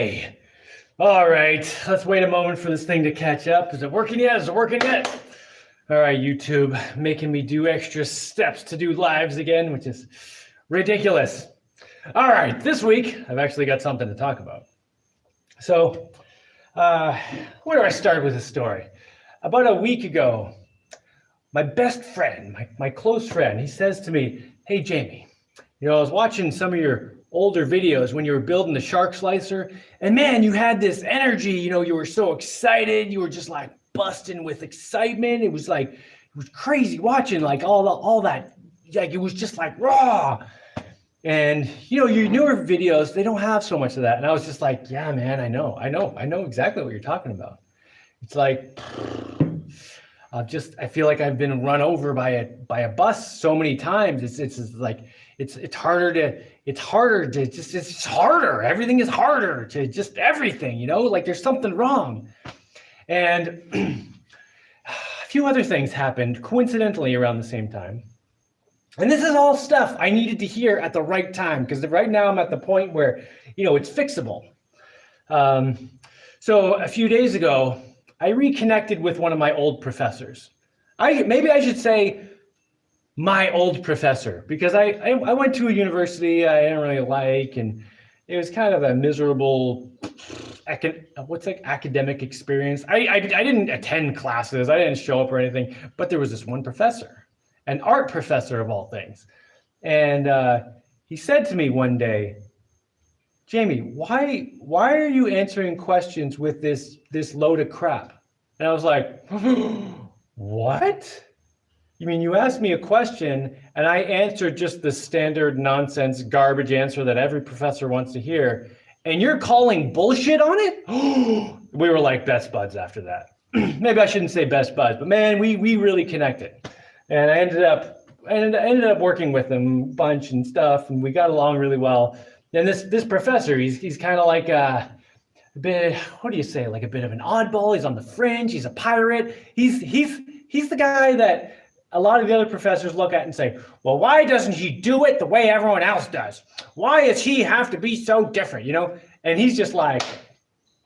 Okay. All right. Let's wait a moment for this thing to catch up. Is it working yet? Is it working yet? All right, YouTube, making me do extra steps to do lives again, which is ridiculous. All right, this week, I've actually got something to talk about. So, where do I start with this story? About a week ago, my best friend, my close friend, he says to me, "Hey, Jaimie, I was watching some of your older videos when you were building the shark slicer, and man, you had this energy, you were so excited, you were just like busting with excitement. It was crazy watching like all that, like it was just like raw. And your newer videos, they don't have so much of that." And I was just like, yeah, man, I know exactly what you're talking about. It's like, I feel like I've been run over by a bus so many times. It's harder. Everything is harder to just everything, like there's something wrong. And a few other things happened coincidentally around the same time. And this is all stuff I needed to hear at the right time, because right now I'm at the point where, it's fixable. So a few days ago, I reconnected with one of my old professors. Maybe I should say my old professor, because I went to a university I didn't really like, and it was kind of a miserable academic experience. I didn't attend classes, I didn't show up or anything, but there was this one professor, an art professor of all things. And he said to me one day, "Jaimie, why are you answering questions with this load of crap?" And I was like, "What? You mean you asked me a question and I answered just the standard nonsense garbage answer that every professor wants to hear, and you're calling bullshit on it?" We were like best buds after that. Maybe I shouldn't say best buds, but man, we really connected. And I ended up working with him a bunch and stuff, and we got along really well. And this professor, he's kind of like a bit, what do you say, like a bit of an oddball. He's on the fringe. He's a pirate. He's the guy that a lot of the other professors look at and say, "Well, why doesn't he do it the way everyone else does? Why does he have to be so different?" And he's just like,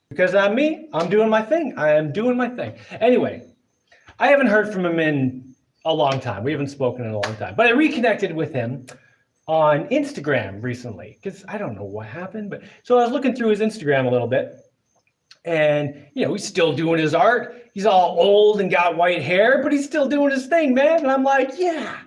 "Because I'm me. I'm doing my thing. I am doing my thing." Anyway, I haven't heard from him in a long time. We haven't spoken in a long time, but I reconnected with him on Instagram recently, because I don't know what happened, but so I was looking through his Instagram a little bit, and he's still doing his art. He's all old and got white hair, but he's still doing his thing, man. And I'm like, yeah,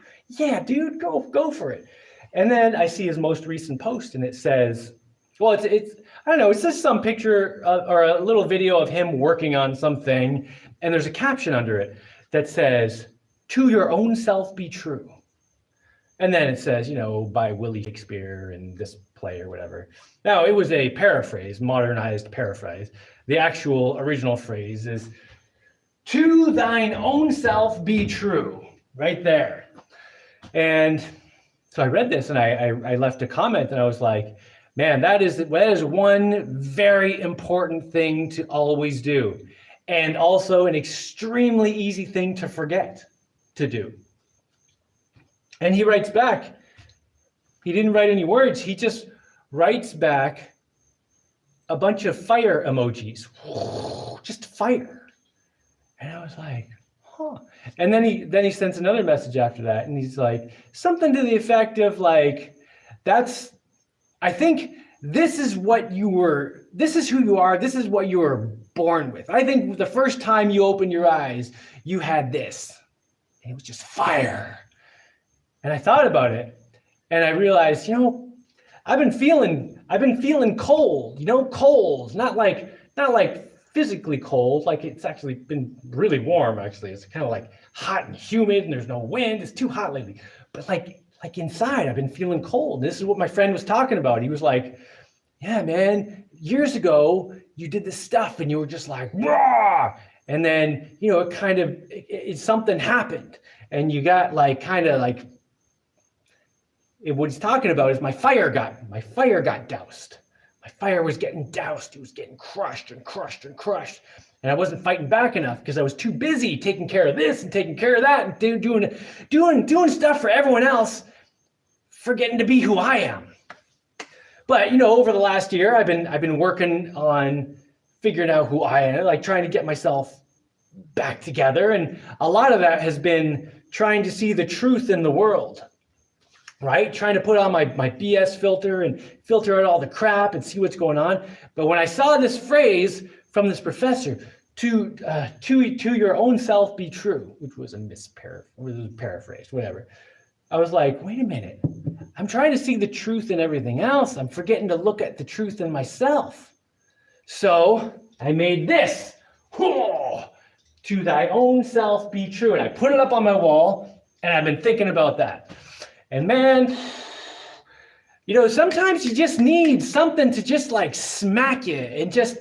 dude, go for it. And then I see his most recent post, and it says, well, it's I don't know, it's just some picture or a little video of him working on something, and there's a caption under it that says, "To your own self be true." And then it says, by Willie Shakespeare and this play or whatever. Now, it was a paraphrase, modernized paraphrase. The actual original phrase is, "To thine own self be true," right there. And so I read this and I left a comment, and I was like, man, that is one very important thing to always do. And also an extremely easy thing to forget to do. And he writes back, he didn't write any words, he just writes back a bunch of fire emojis, just fire. And I was like, huh. And then he sends another message after that, and he's like, something to the effect of like, I think this is who you are, this is what you were born with. I think the first time you opened your eyes, you had this, and it was just fire. And I thought about it, and I realized, I've been feeling cold, cold, not like physically cold, like it's actually been really warm, actually. It's kind of like hot and humid, and there's no wind. It's too hot lately. But like inside, I've been feeling cold. This is what my friend was talking about. He was like, yeah, man, years ago, you did this stuff, and you were just like, raw. And then, something happened, and you got what he's talking about is my fire got doused. My fire was getting doused. It was getting crushed and crushed and crushed. And I wasn't fighting back enough because I was too busy taking care of this and taking care of that and doing stuff for everyone else, forgetting to be who I am. But, you know, over the last year, I've been working on figuring out who I am, like trying to get myself back together. And a lot of that has been trying to see the truth in the world, right? Trying to put on my BS filter and filter out all the crap and see what's going on. But when I saw this phrase from this professor, to your own self be true, which was paraphrased, whatever. I was like, wait a minute. I'm trying to see the truth in everything else. I'm forgetting to look at the truth in myself. So I made this, to thy own self be true. And I put it up on my wall, and I've been thinking about that. And man, you know, sometimes you just need something to just like smack you and just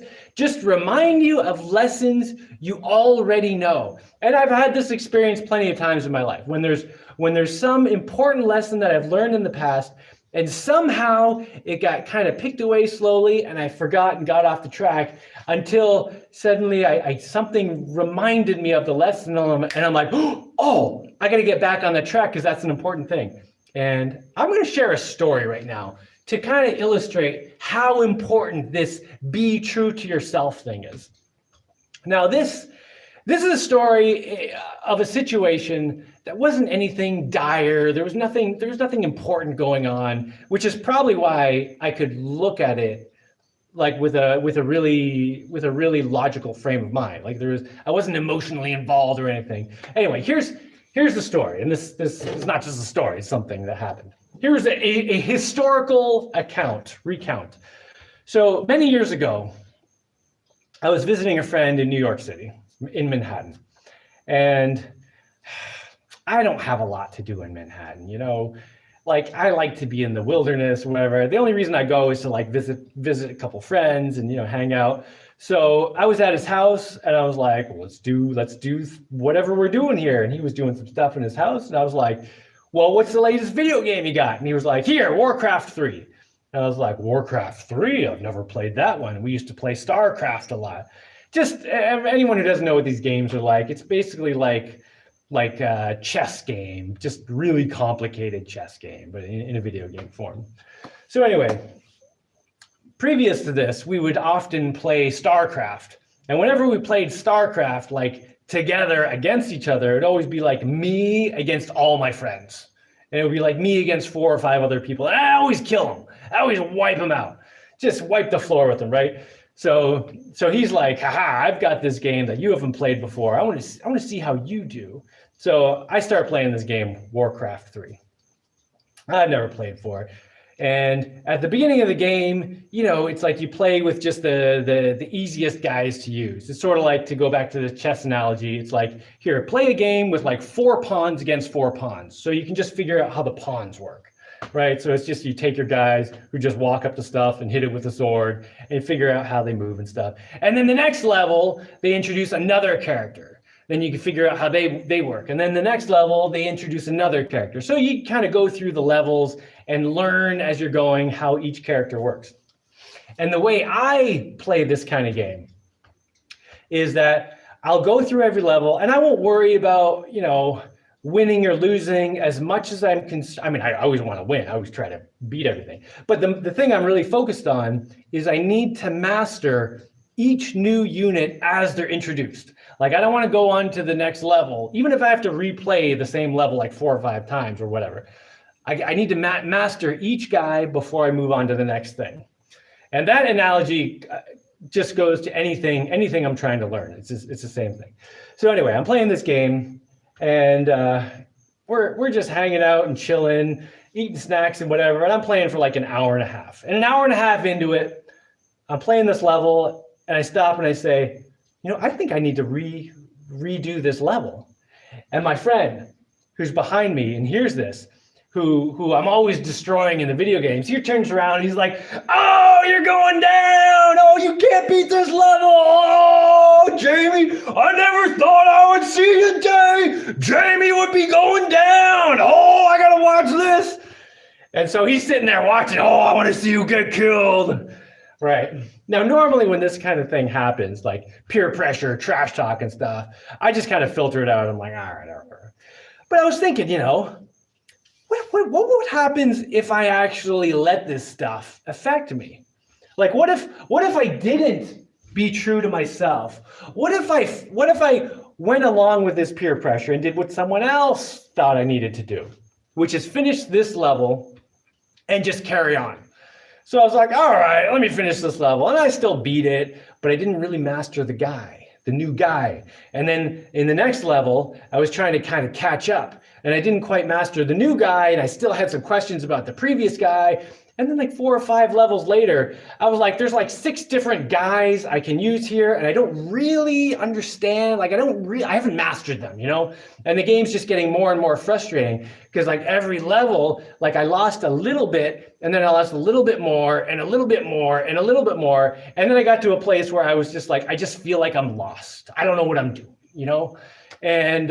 remind you of lessons you already know. And I've had this experience plenty of times in my life when there's some important lesson that I've learned in the past, and somehow it got kind of picked away slowly, and I forgot and got off the track until suddenly something reminded me of the lesson, and I'm like, oh, I got to get back on the track because that's an important thing. And I'm going to share a story right now to kind of illustrate how important this be true to yourself thing is. Now, this is a story of a situation that wasn't anything dire. There was nothing important going on, which is probably why I could look at it like with a really logical frame of mind. Like I wasn't emotionally involved or anything. Anyway, here's the story, and this is not just a story, it's something that happened. Here's a historical recount. So many years ago, I was visiting a friend in New York City, in Manhattan. And I don't have a lot to do in Manhattan, you know? Like, I like to be in the wilderness, whatever. The only reason I go is to like visit a couple friends and, you know, hang out. So I was at his house, and I was like, well, let's do whatever we're doing here. And he was doing some stuff in his house, and I was like, well, what's the latest video game you got? And he was like, here, Warcraft 3. And I was like, Warcraft 3? I've never played that one. We used to play StarCraft a lot. Just anyone who doesn't know what these games are like, it's basically like a chess game, just really complicated chess game, but in a video game form. So anyway, previous to this, we would often play StarCraft. And whenever we played StarCraft, like together against each other, it'd always be like me against all my friends. And it would be like me against 4 or 5 other people. And I always kill them. I always wipe them out. Just wipe the floor with them, right? So he's like, haha, I've got this game that you haven't played before. I want to see how you do. So I start playing this game, Warcraft 3. I've never played before. And at the beginning of the game, you know, it's like you play with just the easiest guys to use. It's sort of like, to go back to the chess analogy, it's like, here, play a game with like 4 pawns against 4 pawns. So you can just figure out how the pawns work, right? So it's just, you take your guys who just walk up to stuff and hit it with a sword and figure out how they move and stuff. And then the next level, they introduce another character. Then you can figure out how they work. And then the next level, they introduce another character. So you kind of go through the levels and learn as you're going how each character works. And the way I play this kind of game is that I'll go through every level, and I won't worry about, you know, winning or losing as much as I'm concerned. I mean, I always want to win. I always try to beat everything. But the thing I'm really focused on is I need to master each new unit as they're introduced. Like, I don't want to go on to the next level, even if I have to replay the same level like 4 or 5 times or whatever. I need to master each guy before I move on to the next thing. And that analogy just goes to anything I'm trying to learn. It's the same thing. So anyway, I'm playing this game, and we're just hanging out and chilling, eating snacks and whatever. And I'm playing for like an hour and a half. And an hour and a half into it, I'm playing this level, and I stop and I say, you know, I think I need to redo this level. And my friend, who's behind me and hears this, who I'm always destroying in the video games, he turns around and he's like, oh, you're going down. Oh, you can't beat this level. Oh, Jaimie, I never thought I would see a day Jaimie would be going down. Oh, I got to watch this. And so he's sitting there watching. Oh, I want to see you get killed. Right. Now, normally when this kind of thing happens, like peer pressure, trash talk and stuff, I just kind of filter it out. I'm like, all right. But I was thinking, you know, what would happen if I actually let this stuff affect me? Like, what if I didn't be true to myself? What if I went along with this peer pressure and did what someone else thought I needed to do, which is finish this level and just carry on? So I was like, all right, let me finish this level. And I still beat it, but I didn't really master the new guy. And then in the next level, I was trying to kind of catch up, and I didn't quite master the new guy, and I still had some questions about the previous guy. And then like 4 or 5 levels later, I was like, there's like 6 different guys I can use here, and I don't really understand. Like, I haven't mastered them, And the game's just getting more and more frustrating because like every level, like I lost a little bit, and then I lost a little bit more, and a little bit more, and a little bit more. And then I got to a place where I was just like, I just feel like I'm lost. I don't know what I'm doing, And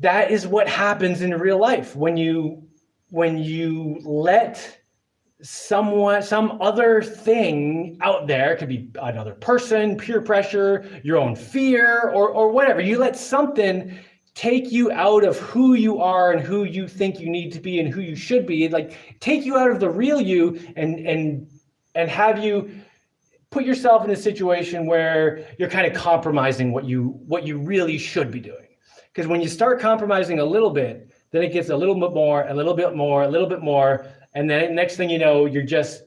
that is what happens in real life when you let some other thing out there, it could be another person, peer pressure, your own fear, or whatever. You let something take you out of who you are and who you think you need to be and who you should be, like take you out of the real you and have you put yourself in a situation where you're kind of compromising what you really should be doing. Because when you start compromising a little bit, then it gets a little bit more, a little bit more, a little bit more, and then next thing you know, you're just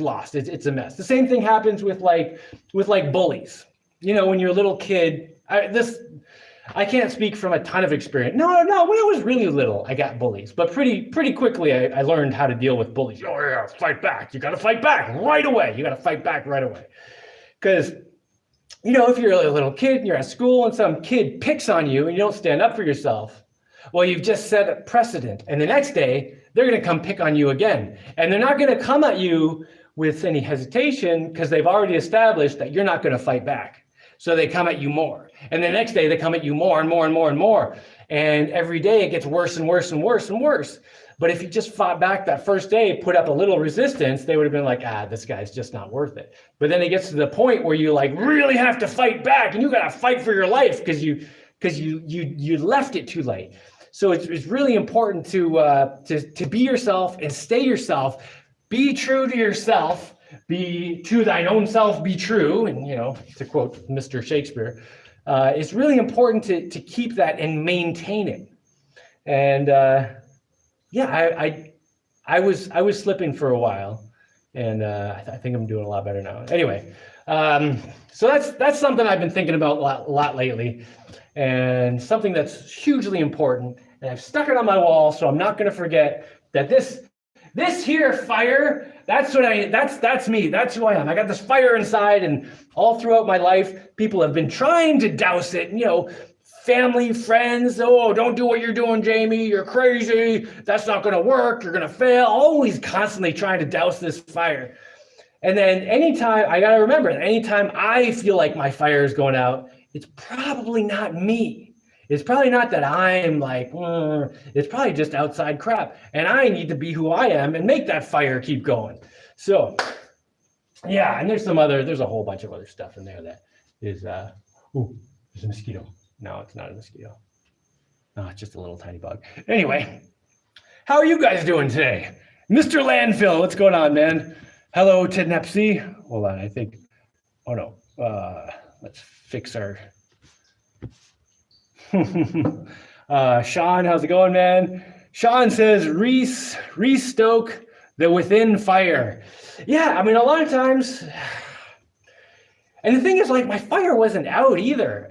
lost. It's a mess. The same thing happens with like bullies. When you're a little kid, I can't speak from a ton of experience. No. When I was really little, I got bullies, but pretty quickly I learned how to deal with bullies. Oh yeah, fight back. You got to fight back right away. Because if you're a little kid and you're at school and some kid picks on you and you don't stand up for yourself, well, you've just set a precedent. And the next day, they're going to come pick on you again. And they're not going to come at you with any hesitation because they've already established that you're not going to fight back. So they come at you more. And the next day, they come at you more and more and more and more. And every day, it gets worse and worse and worse and worse. But if you just fought back that first day, put up a little resistance, they would have been like, this guy's just not worth it. But then it gets to the point where you like really have to fight back, and you got to fight for your life because you left it too late. So it's really important to be yourself and stay yourself. Be true to yourself. Be to thine own self. Be true. And to quote Mr. Shakespeare, it's really important to keep that and maintain it. And I was slipping for a while, and I think I'm doing a lot better now. Anyway, so that's something I've been thinking about a lot lately, and something that's hugely important. And I've stuck it on my wall, so I'm not going to forget that this here fire. That's me. That's who I am. I got this fire inside, and all throughout my life, people have been trying to douse it. Family, friends, don't do what you're doing, Jaimie. You're crazy. That's not going to work. You're going to fail. Always constantly trying to douse this fire. And then anytime I feel like my fire is going out, it's probably not me. It's probably not that I'm like, it's probably just outside crap. And I need to be who I am and make that fire keep going. So, yeah, and there's a whole bunch of other stuff in there that is, there's a mosquito. No, it's not a mosquito. No, it's just a little tiny bug. Anyway, how are you guys doing today? Mr. Landfill, what's going on, man? Hello, Tennessee. Hold on, I think. Oh, no. Let's fix our... Sean, how's it going, man? Sean says, restoke the within fire. Yeah, a lot of times... And the thing is, like, my fire wasn't out either.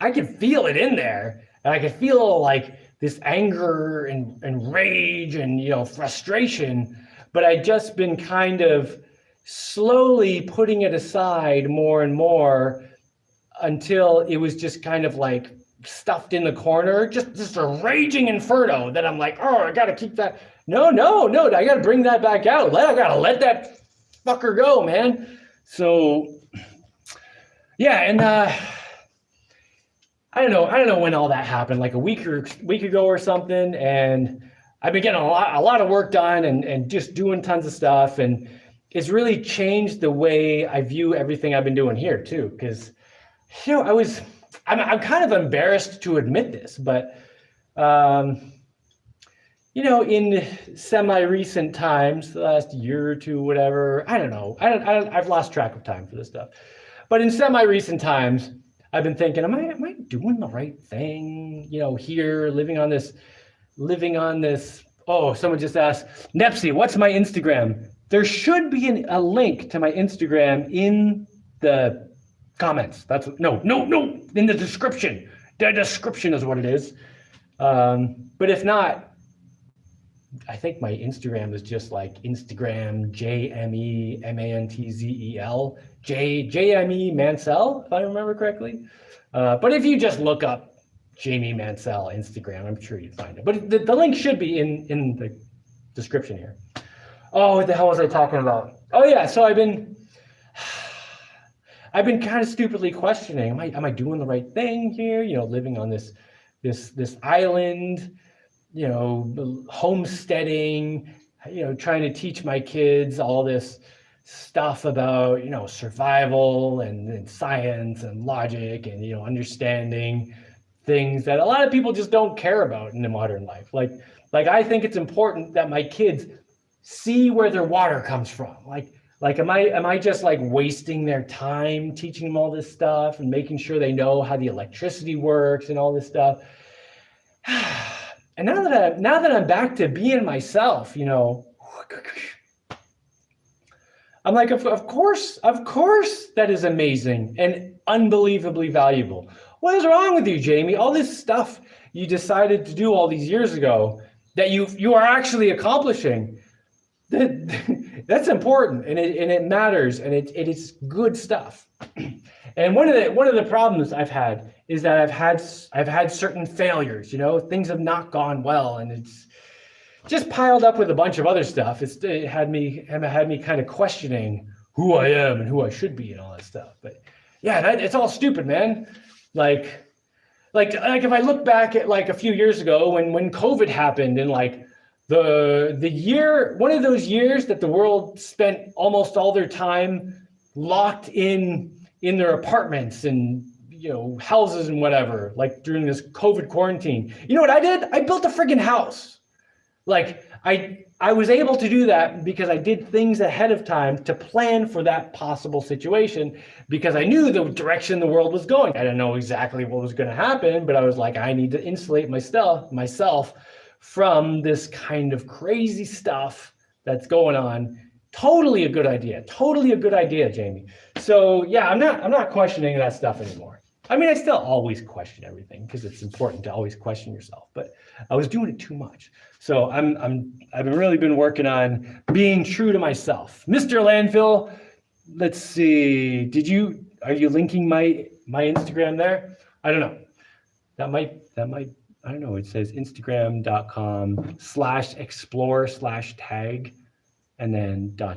I could feel it in there. And I could feel, like, this anger and rage and, frustration. But I'd just been kind of slowly putting it aside more and more until it was just kind of like stuffed in the corner, just a raging inferno that I'm like, I got to keep that. No, I got to bring that back out. I got to let that fucker go, man. So, yeah, and I don't know when all that happened, like a week ago or something, and I've been getting a lot of work done and just doing tons of stuff, and it's really changed the way I view everything I've been doing here too, because I'm kind of embarrassed to admit this, but Um, in semi-recent times, the last year or two, whatever, I don't know. I've lost track of time for this stuff. But in semi-recent times, I've been thinking, am I doing the right thing? Here, living on this. Oh, someone just asked, Nepsy, what's my Instagram? There should be a link to my Instagram in the comments. No, in the description. The description is what it is. But if not, I think my Instagram is just like Instagram Jaimie Mantzel Jaimie Mansell, if I remember correctly. But if you just look up Jaimie Mansell Instagram, I'm sure you'd find it. But the link should be in the description here. Oh, what the hell was I talking about? Oh yeah, so I've been kind of stupidly questioning, am I doing the right thing here? Living on this island, homesteading, trying to teach my kids all this stuff about, survival and science and logic and, understanding things that a lot of people just don't care about in the modern life. Like I think it's important that my kids see where their water comes from. Like, am I just like wasting their time teaching them all this stuff and making sure they know how the electricity works and all this stuff? And now that I'm back to being myself, I'm like, of course that is amazing and unbelievably valuable. What is wrong with you, Jaimie? All this stuff you decided to do all these years ago that you are actually accomplishing. That's important and it matters and it is good stuff. And one of the problems I've had is that I've had certain failures, things have not gone well, and it's just piled up with a bunch of other stuff. It had me kind of questioning who I am and who I should be and all that stuff. But yeah, it's all stupid, man. Like if I look back at like a few years ago when COVID happened and like the year, one of those years that the world spent almost all their time locked in their apartments and houses and whatever, like during this COVID quarantine. You know what I did? I built a friggin' house. Like I was able to do that because I did things ahead of time to plan for that possible situation, because I knew the direction the world was going. I didn't know exactly what was going to happen, but I was like, I need to insulate myself from this kind of crazy stuff that's going on. Totally a good idea, Jaimie. So yeah, I'm not questioning that stuff anymore. I mean, I still always question everything because it's important to always question yourself, but I was doing it too much. So I've really been working on being true to myself. Mr. Landfill, let's see. Are you linking my Instagram there? I don't know. That might, I don't know. It says instagram.com/explore/tag and then ... I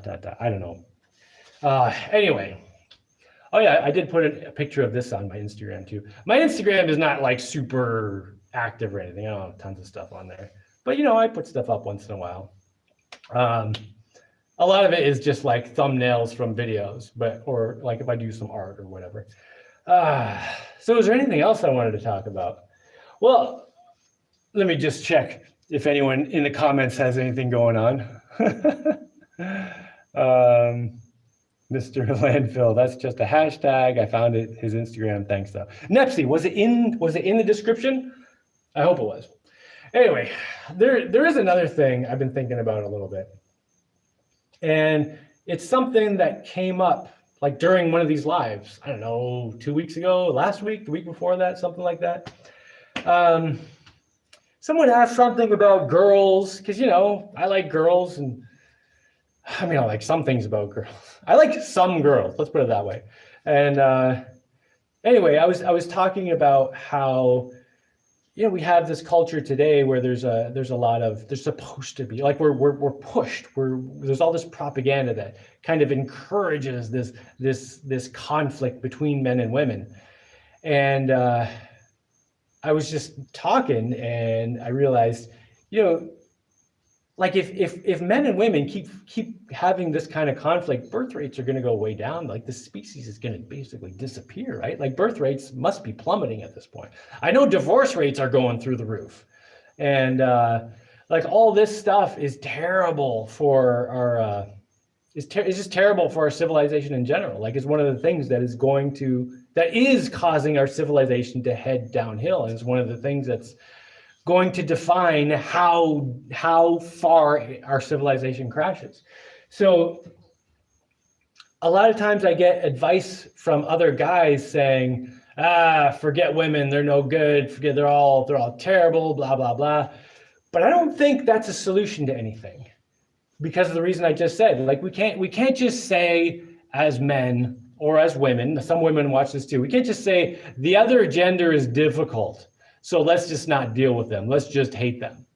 don't know. Anyway. Oh yeah, I did put a picture of this on my Instagram too. My Instagram is not like super active or anything. I don't have tons of stuff on there, but I put stuff up once in a while. A lot of it is just like thumbnails from videos, or like if I do some art or whatever. So is there anything else I wanted to talk about? Well, let me just check if anyone in the comments has anything going on. Mr. Landfill, that's just a hashtag. I found it, his Instagram. Thanks though. Nepsy, was it in the description? I hope it was. Anyway, there is another thing I've been thinking about a little bit. And it's something that came up like during one of these lives. I don't know, 2 weeks ago, last week, the week before that, something like that. Someone asked something about girls, because I like girls, and I mean, I like some things about girls. I like some girls, let's put it that way. And anyway, I was talking about how we have this culture today where there's supposed to be like we're pushed. There's all this propaganda that kind of encourages this conflict between men and women. And I was just talking, and I realized, like if men and women keep having this kind of conflict, birth rates are going to go way down. Like the species is going to basically disappear, right? Like birth rates must be plummeting at this point. I know divorce rates are going through the roof. And like all this stuff is terrible for our it's just terrible for our civilization in general. Like it's one of the things that is causing our civilization to head downhill, and it's one of the things that's going to define how far our civilization crashes. So a lot of times I get advice from other guys saying, forget women, they're no good, they're all terrible, blah blah blah. But I don't think that's a solution to anything, because of the reason I just said. Like we can't just say as men or as women, some women watch this too, we can't just say the other gender is difficult, so let's just not deal with them, let's just hate them.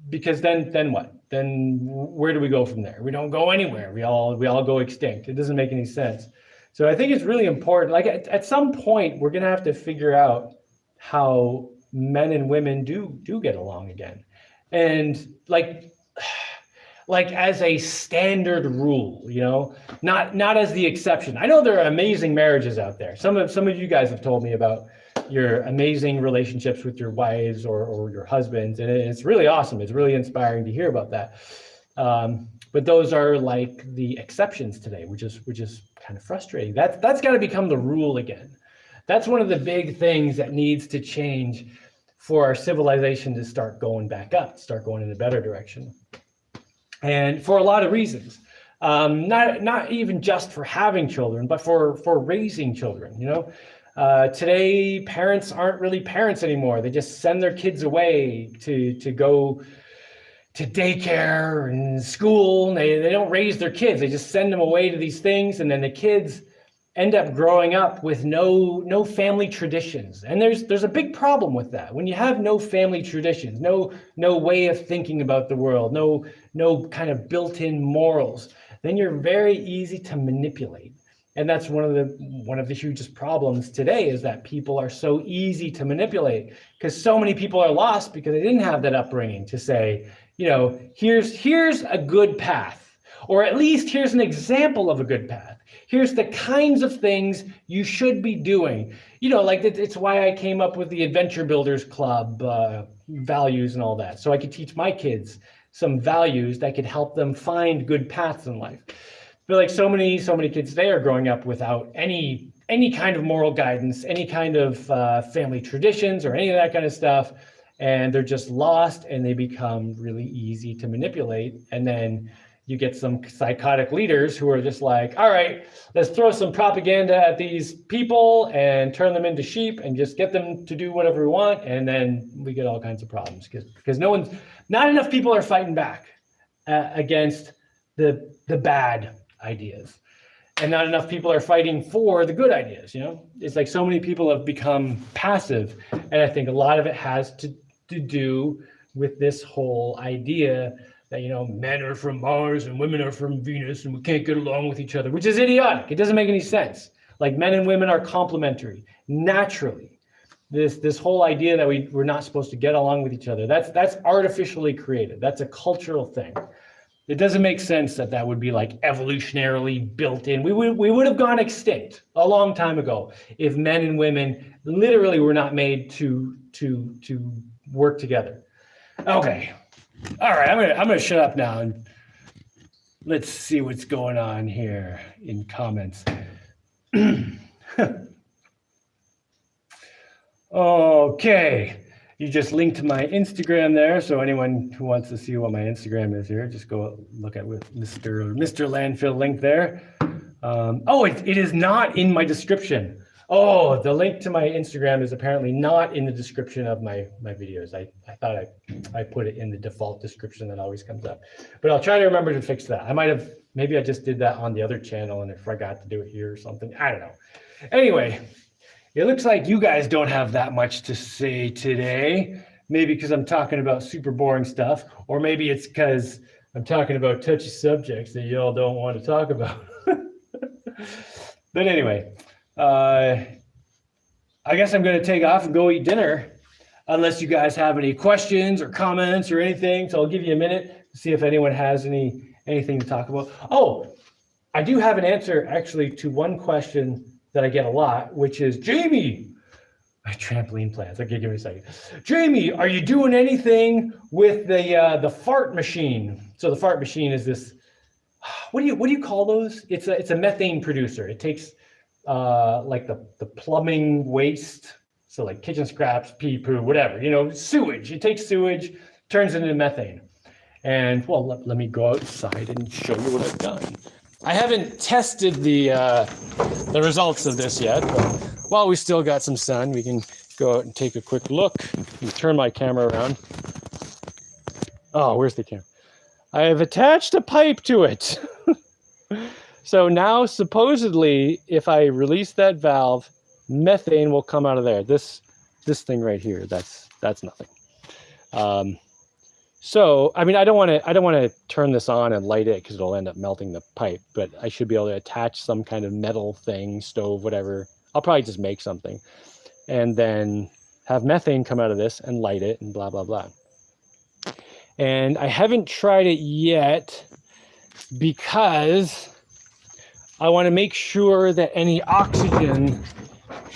Because then what? Then where do we go from there? We don't go anywhere. We all go extinct. It doesn't make any sense. So I think it's really important. Like at some point, we're gonna have to figure out how men and women do get along again, and like as a standard rule, not as the exception. I know there are amazing marriages out there. Some of you guys have told me about your amazing relationships with your wives or your husbands, and it's really awesome. It's really inspiring to hear about that. But those are like the exceptions today, which is kind of frustrating. That's got to become the rule again. That's one of the big things that needs to change for our civilization to start going back up, start going in a better direction. And for a lot of reasons, not even just for having children, but for raising children. Today, parents aren't really parents anymore. They just send their kids away to go to daycare and school. And they don't raise their kids. They just send them away to these things, and then the kids end up growing up with no family traditions. And there's a big problem with that. When you have no family traditions, no way of thinking about the world, no kind of built-in morals, then you're very easy to manipulate. And that's one of the hugest problems today, is that people are so easy to manipulate, because so many people are lost because they didn't have that upbringing to say, here's a good path, or at least here's an example of a good path. Here's the kinds of things you should be doing. Like it's why I came up with the Adventure Builders Club values and all that, so I could teach my kids some values that could help them find good paths in life. But like so many kids today are growing up without any kind of moral guidance, any kind of family traditions or any of that kind of stuff, and they're just lost, and they become really easy to manipulate. And then you get some psychotic leaders who are just like, all right, let's throw some propaganda at these people and turn them into sheep and just get them to do whatever we want, and then we get all kinds of problems because not enough people are fighting back against the bad ideas, and not enough people are fighting for the good ideas. It's like so many people have become passive, and I think a lot of it has to do with this whole idea that men are from Mars and women are from Venus and we can't get along with each other, which is idiotic. It doesn't make any sense. Like men and women are complementary naturally. This whole idea that we're not supposed to get along with each other, that's artificially created. That's a cultural thing. It doesn't make sense that would be like evolutionarily built in. We would have gone extinct a long time ago if men and women literally were not made to work together. Okay. All right, I'm gonna shut up now and let's see what's going on here in comments. Okay, you just linked to my Instagram there, so anyone who wants to see what my Instagram is here, just go look at with Mr. Landfill link there. It is not in my description. Oh, the link to my Instagram is apparently not in the description of my videos. I thought I put it in the default description that always comes up, but I'll try to remember to fix that. Maybe I just did that on the other channel and I forgot to do it here or something. I don't know. Anyway, it looks like you guys don't have that much to say today. Maybe because I'm talking about super boring stuff, or maybe it's because I'm talking about touchy subjects that y'all don't want to talk about. But anyway, I guess I'm going to take off and go eat dinner, unless you guys have any questions or comments or anything. So I'll give you a minute to see if anyone has anything to talk about. Oh, I do have an answer actually to one question that I get a lot, which is, Jaimie, Trampoline plans. Okay, give me a second. Jaimie, are you doing anything with the fart machine? So the fart machine is this. What do you call those? It's a methane producer. It takes like the plumbing waste, so like kitchen scraps, pee, poo, whatever, sewage. It takes sewage, turns it into methane. And well, let me go outside and show you what I've done. I haven't tested the results of this yet, but while we still got some sun, we can go out and take a quick look. Let me turn my camera around. Oh, where's the camera? I have attached a pipe to it. So now, supposedly, if I release that valve, methane will come out of there. This thing right here, that's nothing. So, I mean, I don't want to turn this on and light it because it'll end up melting the pipe, but I should be able to attach some kind of metal thing, stove, whatever. I'll probably just make something and then have methane come out of this and light it and blah, blah, blah. And I haven't tried it yet because I want to make sure that any oxygen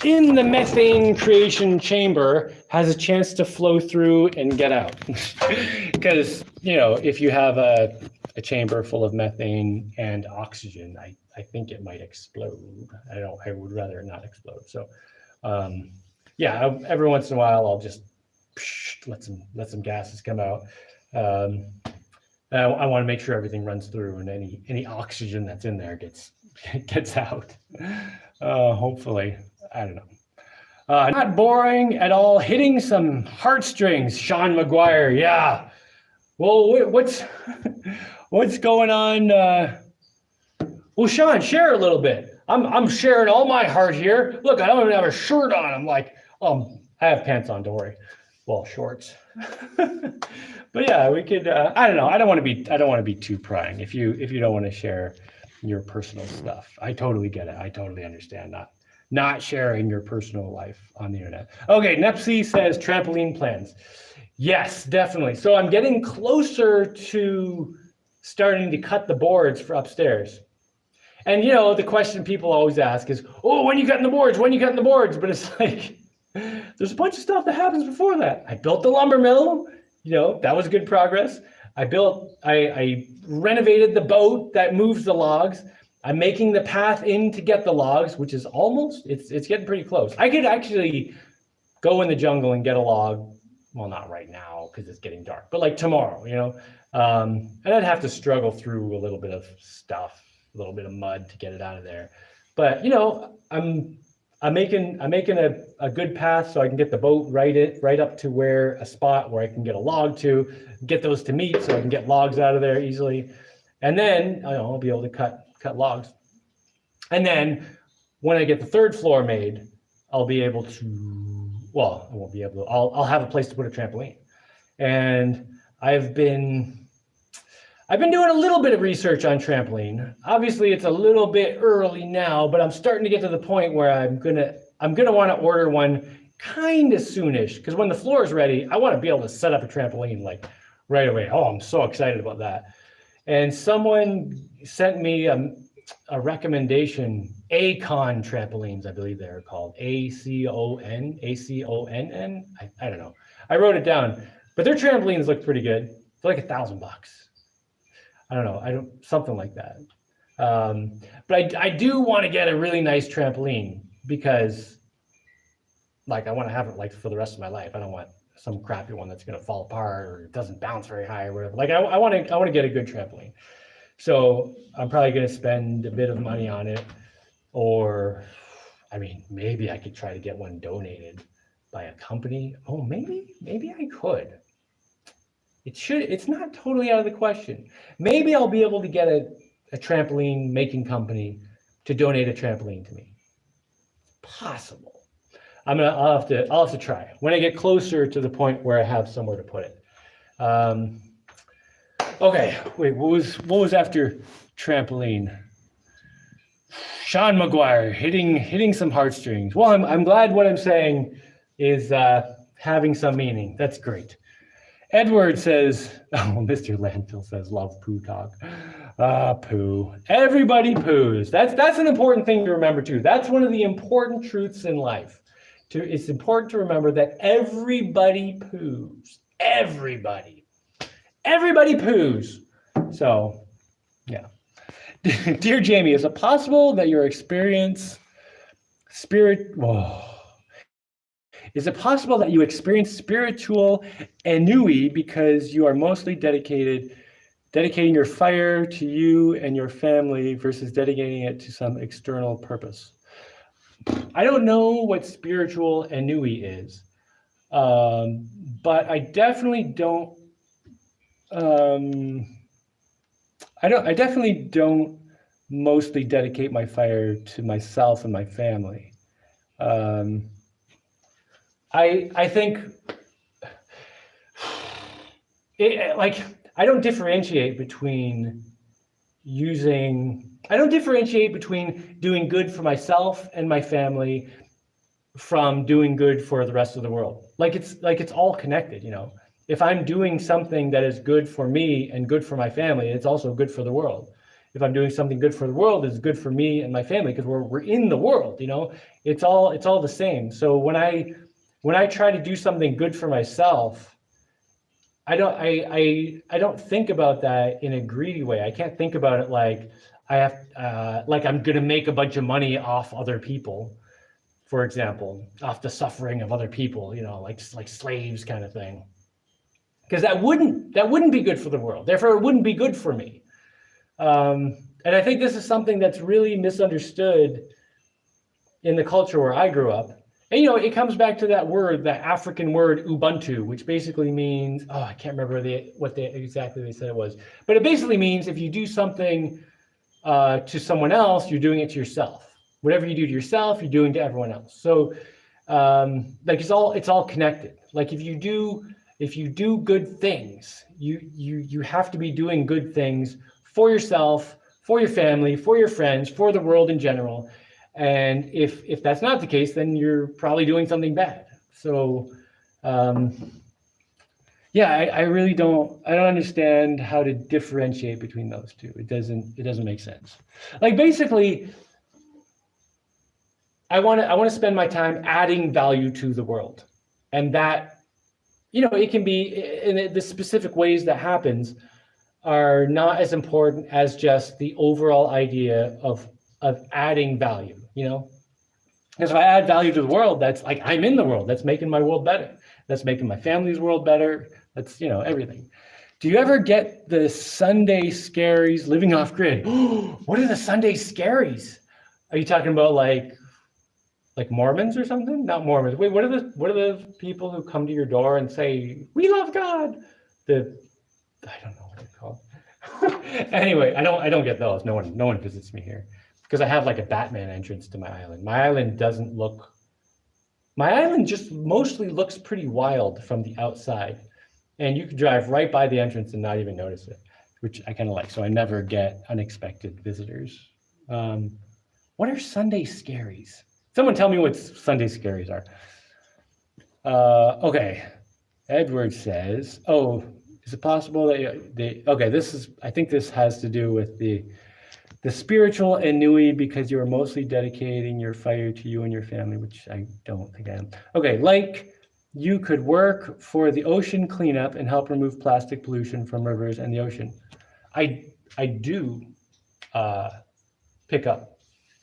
in the methane creation chamber has a chance to flow through and get out. Because, if you have a chamber full of methane and oxygen, I think it might explode. I would rather not explode. So, yeah, every once in a while, I'll just let some gases come out. I want to make sure everything runs through and any oxygen that's in there gets out. Hopefully, I don't know. Not boring at all. Hitting some heartstrings, Sean McGuire. Yeah. Well, what's going on? Well, Sean, share a little bit. I'm sharing all my heart here. Look, I don't even have a shirt on. I'm like, I have pants on. Don't worry. Well, shorts. But yeah, we could. I don't know. I don't want to be too prying. If you don't want to share your personal stuff, I totally get it. I totally understand not sharing your personal life on the internet. Okay, Nepsy says trampoline plans. Yes, definitely. So I'm getting closer to starting to cut the boards for upstairs. And the question people always ask is, "Oh, when you cutting the boards? When you cutting the boards?" But it's like there's a bunch of stuff that happens before that. I built the lumber mill. That was good progress. I renovated the boat that moves the logs. I'm making the path in to get the logs, which is it's getting pretty close. I could actually go in the jungle and get a log. Well, not right now because it's getting dark, but like tomorrow, and I'd have to struggle through a little bit of stuff, a little bit of mud to get it out of there. But I'm making a good path so I can get the boat right up to a spot where I can get a log to, get those to meet so I can get logs out of there easily. And then I'll be able to cut logs. And then when I get the third floor made, I'll be able to, well, I won't be able to, I'll have a place to put a trampoline. And I've been doing a little bit of research on trampoline. Obviously, it's a little bit early now, but I'm starting to get to the point where I'm gonna want to order one kind of soonish, because when the floor is ready, I want to be able to set up a trampoline like right away. Oh, I'm so excited about that. And someone sent me a recommendation, Acon trampolines, I believe they're called, ACONN. I don't know. I wrote it down, but their trampolines look pretty good. They're like $1,000. I don't know. Something like that. But I do want to get a really nice trampoline because, like, I want to have it like for the rest of my life. I don't want some crappy one that's going to fall apart or it doesn't bounce very high or whatever. Like, I want to get a good trampoline. So I'm probably going to spend a bit of money on it, or, I mean, maybe I could try to get one donated by a company. Oh, maybe I could. It's not totally out of the question. Maybe I'll be able to get a trampoline making company to donate a trampoline to me. Possible. I'll have to try when I get closer to the point where I have somewhere to put it. Okay, wait, what was after trampoline? Sean McGuire hitting some heartstrings. Well, I'm glad what I'm saying is having some meaning. That's great. Edward says, Mr. Landfill says, love poo talk. Poo. Everybody poos. That's an important thing to remember too. That's one of the important truths in life. It's important to remember that everybody poos. Everybody poos. So, yeah. Dear Jaimie, is it possible that your experience is it possible that you experience spiritual ennui because you are mostly dedicating your fire to you and your family versus dedicating it to some external purpose? I don't know what spiritual ennui is, but I definitely don't. I definitely don't mostly dedicate my fire to myself and my family. I think I don't differentiate between doing good for myself and my family from doing good for the rest of the world. It's all connected, you know. If I'm doing something that is good for me and good for my family, it's also good for the world. If I'm doing something good for the world, it's good for me and my family because we're in the world, you know. It's all the same. So when I try to do something good for myself, I don't think about that in a greedy way. I can't think about it like I'm gonna make a bunch of money off other people, for example, off the suffering of other people, you know, like slaves kind of thing. Because that wouldn't be good for the world. Therefore, it wouldn't be good for me. And I think this is something that's really misunderstood in the culture where I grew up. And, you know, it comes back to that word, that African word Ubuntu, which basically means, I can't remember what exactly they said it was. But it basically means if you do something to someone else, you're doing it to yourself. Whatever you do to yourself, you're doing to everyone else. So it's all connected. Like if you do good things, you have to be doing good things for yourself, for your family, for your friends, for the world in general. And if that's not the case, then you're probably doing something bad. So I really don't understand how to differentiate between those two. It doesn't make sense. Like basically, I want to spend my time adding value to the world, and that, you know, it can be in the specific ways that happens are not as important as just the overall idea of adding value, you know? Because if I add value to the world, that's like I'm in the world. That's making my world better. That's making my family's world better. That's, you know, everything. Do you ever get the Sunday scaries living off grid? What are the Sunday scaries? Are you talking about like Mormons or something? Not Mormons. Wait, what are the people who come to your door and say, "We love God"? I don't know what they're called. Anyway, I don't get those. No one visits me here because I have like a Batman entrance to my island. My island just mostly looks pretty wild from the outside, and you could drive right by the entrance and not even notice it, which I kind of like. So I never get unexpected visitors. What are Sunday scaries? Someone tell me what Sunday scaries are. Okay. Edward says, is it possible that I think this has to do with the spiritual ennui because you are mostly dedicating your fire to you and your family, which I don't think I am. Okay, like you could work for the ocean cleanup and help remove plastic pollution from rivers and the ocean. I do pick up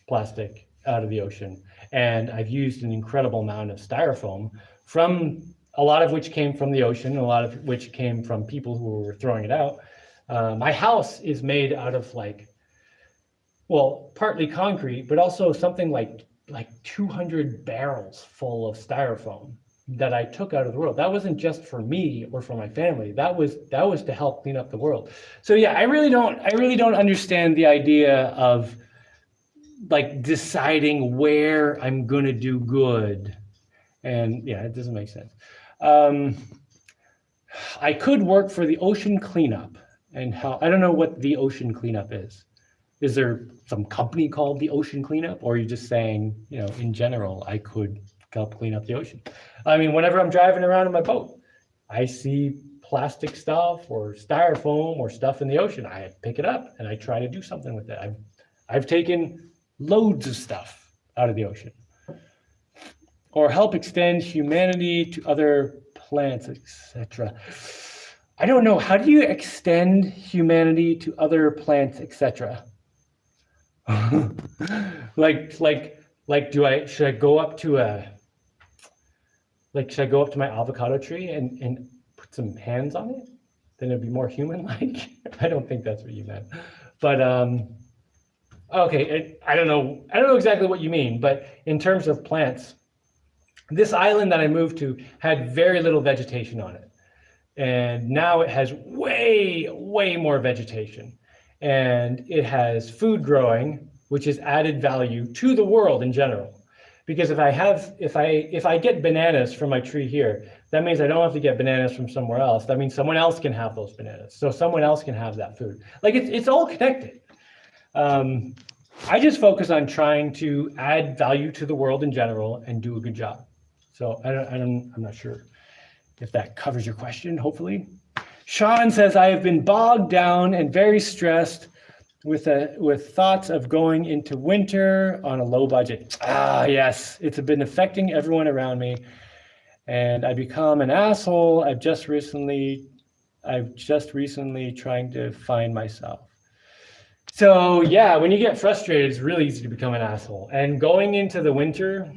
plastic out of the ocean, and I've used an incredible amount of styrofoam, from a lot of which came from the ocean, a lot of which came from people who were throwing it out. My house is made out of partly concrete, but also something like 200 barrels full of styrofoam that I took out of the world. That wasn't just for me or for my family. That was to help clean up the world. So yeah, I really don't understand the idea of like deciding where I'm going to do good. And yeah, it doesn't make sense. I could work for the ocean cleanup, and I don't know what the ocean cleanup is. Is there some company called the ocean cleanup, or are you just saying, you know, in general, I could help clean up the ocean? I mean, whenever I'm driving around in my boat, I see plastic stuff or styrofoam or stuff in the ocean. I pick it up and I try to do something with it. I've taken loads of stuff out of the ocean. or help extend humanity to other plants, etc. I don't know. How do you extend humanity to other plants, etc.? like should I go up to should I go up to my avocado tree and put some hands on it? Then it'd be more human-like. I don't think that's what you meant. But okay, I don't know exactly what you mean, but in terms of plants, this island that I moved to had very little vegetation on it. And now it has way more vegetation. And it has food growing, which is added value to the world in general. Because if I get bananas from my tree here, that means I don't have to get bananas from somewhere else. That means someone else can have those bananas. So someone else can have that food. Like it's all connected. I just focus on trying to add value to the world in general and do a good job. So I'm not sure if that covers your question, hopefully. Sean says, I have been bogged down and very stressed with thoughts of going into winter on a low budget. Ah, yes, it's been affecting everyone around me. And I become an asshole. I've just recently trying to find myself. So yeah, when you get frustrated, it's really easy to become an asshole. And going into the winter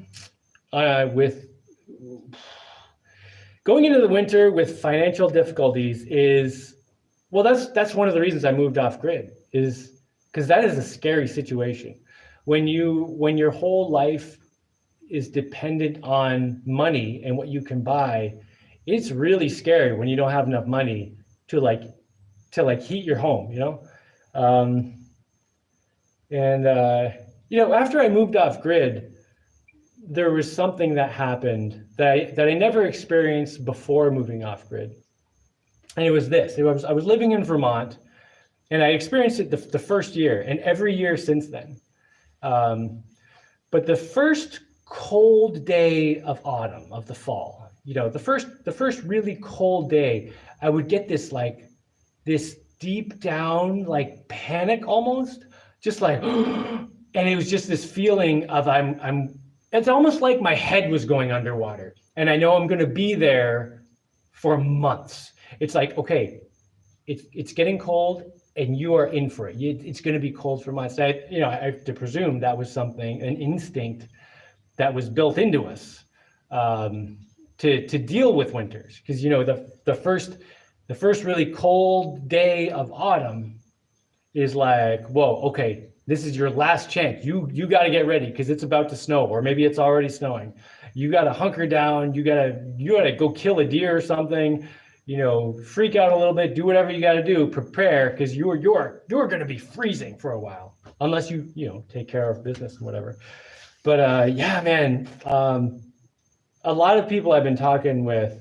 with financial difficulties is, well, that's one of the reasons I moved off grid, is because that is a scary situation. When your whole life is dependent on money and what you can buy, it's really scary when you don't have enough money to heat your home, you know? After I moved off grid, there was something that happened that I never experienced before moving off grid. And it was this. I was living in Vermont, and I experienced it the first year and every year since then. But the first cold day of autumn, of the fall, the first really cold day, I would get this deep down panic almost, just and it was just this feeling of it's almost like my head was going underwater, and I know I'm going to be there for months. It's like, okay, it's getting cold, and you are in for it. It's going to be cold for months. I have to presume that was an instinct that was built into us to deal with winters, because the first really cold day of autumn is like, whoa, okay, this is your last chance. You got to get ready because it's about to snow, or maybe it's already snowing. You got to hunker down. You got to go kill a deer or something. Freak out a little bit. Do whatever you got to do. Prepare, because you're going to be freezing for a while, unless you take care of business and whatever. But yeah, man, a lot of people I've been talking with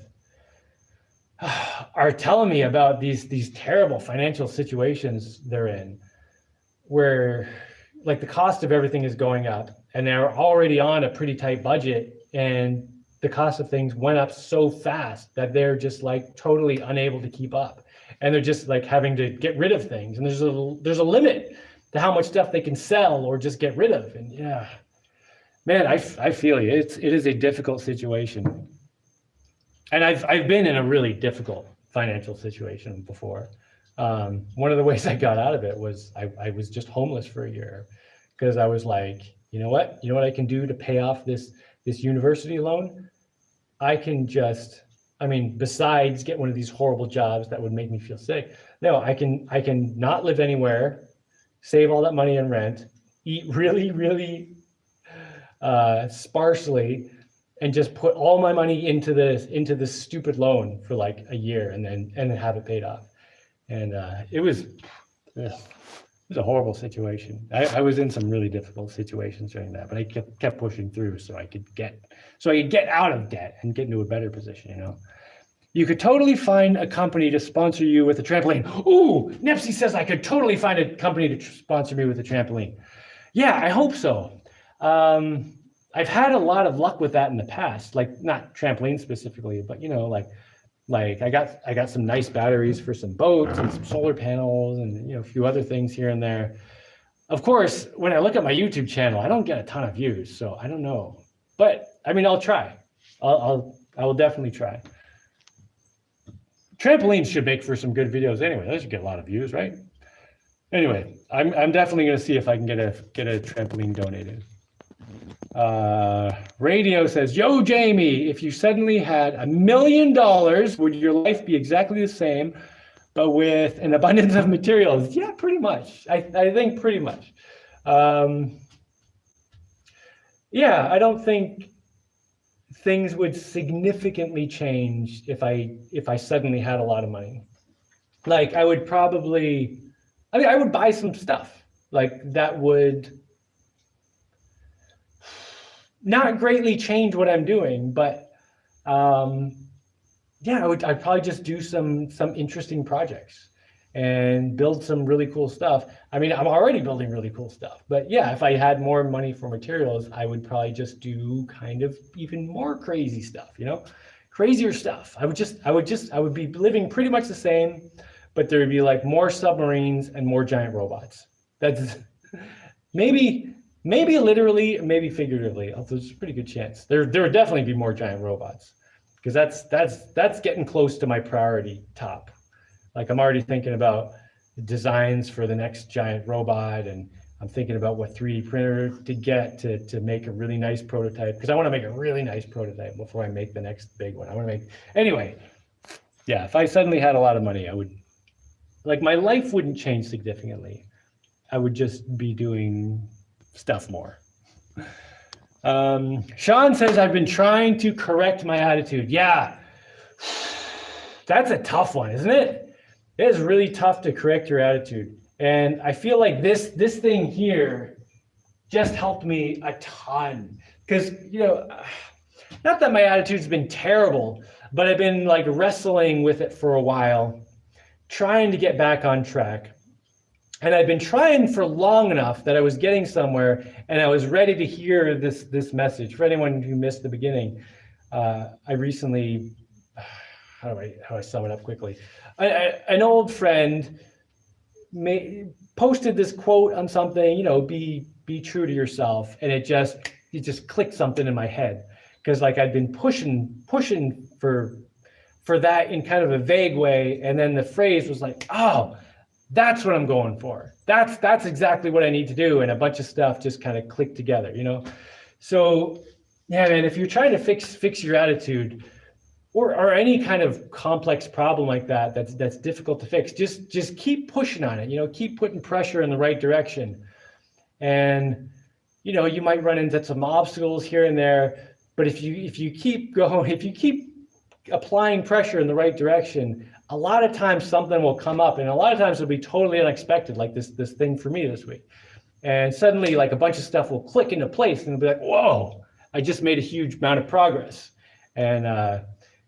are telling me about these terrible financial situations they're in, where the cost of everything is going up, and they're already on a pretty tight budget, and the cost of things went up so fast that they're just totally unable to keep up, and they're just having to get rid of things, and there's a limit to how much stuff they can sell or just get rid of. And yeah, man, I feel you. It is a difficult situation, and I've been in a really difficult financial situation before. One of the ways I got out of it was I was just homeless for a year, because I was like, you know what I can do to pay off this university loan? I can besides get one of these horrible jobs that would make me feel sick. No, I can not live anywhere, save all that money in rent, eat really, really sparsely, and just put all my money into this stupid loan for a year, and then have it paid off. And it was a horrible situation. I was in some really difficult situations during that, but I kept pushing through so I could get out of debt and get into a better position. You could totally find a company to sponsor you with a trampoline. Ooh, Nepsy says I could totally find a company to sponsor me with a trampoline. Yeah, I hope so. I've had a lot of luck with that in the past, not trampoline specifically, but I got some nice batteries for some boats and some solar panels and a few other things here and there. Of course, when I look at my YouTube channel, I don't get a ton of views, so I don't know. But I mean, I'll try. I will definitely try. Trampolines should make for some good videos anyway. Those should get a lot of views, right? Anyway, I'm definitely going to see if I can get a trampoline donated. Radio says, yo, Jaimie, if you suddenly had $1 million, would your life be exactly the same, but with an abundance of materials? Yeah, pretty much. I think pretty much. Yeah, I don't think things would significantly change if I suddenly had a lot of money. Like I would probably, I would buy some stuff like that would not greatly change what I'm doing, but yeah, I'd probably just do some interesting projects and build some really cool stuff. I mean, I'm already building really cool stuff, but yeah, if I had more money for materials, I would probably just do kind of even more crazy stuff, you know, crazier stuff. I would be living pretty much the same, but there would be like more submarines and more giant robots. That's maybe literally, maybe figuratively. There's a pretty good chance there would definitely be more giant robots, because that's getting close to my priority top. Like I'm already thinking about designs for the next giant robot, and I'm thinking about what 3D printer to get to make a really nice prototype, because I want to make a really nice prototype before I make the next big one. I want to make, anyway, yeah, if I suddenly had a lot of money, I would, like my life wouldn't change significantly. I would just be doing stuff more. Sean says, I've been trying to correct my attitude. Yeah, that's a tough one, isn't it? It is really tough to correct your attitude. And I feel like this thing here just helped me a ton. Because, you know, not that my attitude's been terrible, but I've been like wrestling with it for a while, trying to get back on track. And I've been trying for long enough that I was getting somewhere, and I was ready to hear this message. For anyone who missed the beginning, I recently, how do I sum it up quickly? An old friend posted this quote on something, you know, be true to yourself, and it just clicked something in my head, because like I'd been pushing for that in kind of a vague way, and then the phrase was like, oh, that's what I'm going for. That's exactly what I need to do, and a bunch of stuff just kind of clicked together, you know. So yeah, man, if you're trying to fix your attitude, or any kind of complex problem like that's difficult to fix, just keep pushing on it, you know, keep putting pressure in the right direction. And you know, you might run into some obstacles here and there, but if you keep going, if you keep applying pressure in the right direction, a lot of times something will come up, and a lot of times it'll be totally unexpected, like this thing for me this week. And suddenly like a bunch of stuff will click into place, and it'll be like, whoa, I just made a huge amount of progress. And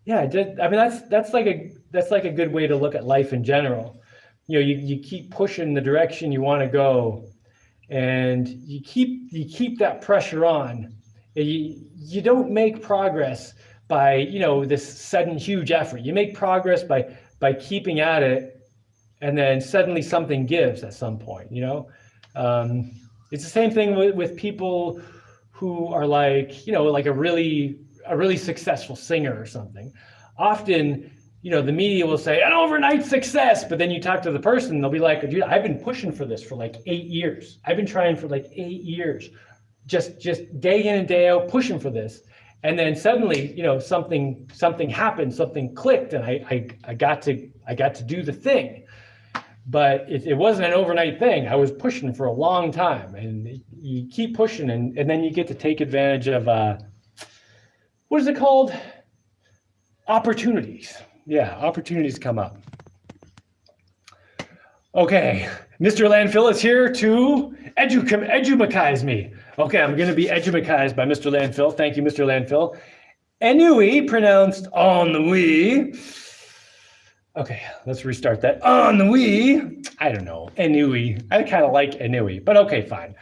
yeah, I mean, that's like a good way to look at life in general. You know, you keep pushing the direction you want to go, and you keep that pressure on. You don't make progress by, you know, this sudden huge effort. You make progress by keeping at it, and then suddenly something gives at some point, you know. It's the same thing with people who are like, you know, like a really successful singer or something. Often, you know, the media will say an overnight success, but then you talk to the person, they'll be like, dude, I've been pushing for this for like 8 years. I've been trying for like 8 years, just day in and day out pushing for this. And then suddenly, you know, something happened, something clicked, and I got to do the thing. But it wasn't an overnight thing. I was pushing for a long time, and you keep pushing, and then you get to take advantage of what is it called? Opportunities. Yeah, opportunities come up. Okay, Mr. Landfill is here to edumakize me. Okay, I'm going to be edumacized by Mr. Landfill. Thank you, Mr. Landfill. Ennui, pronounced ennui. Okay, let's restart that. Ennui. I don't know. Ennui. I kind of like ennui, but okay, fine.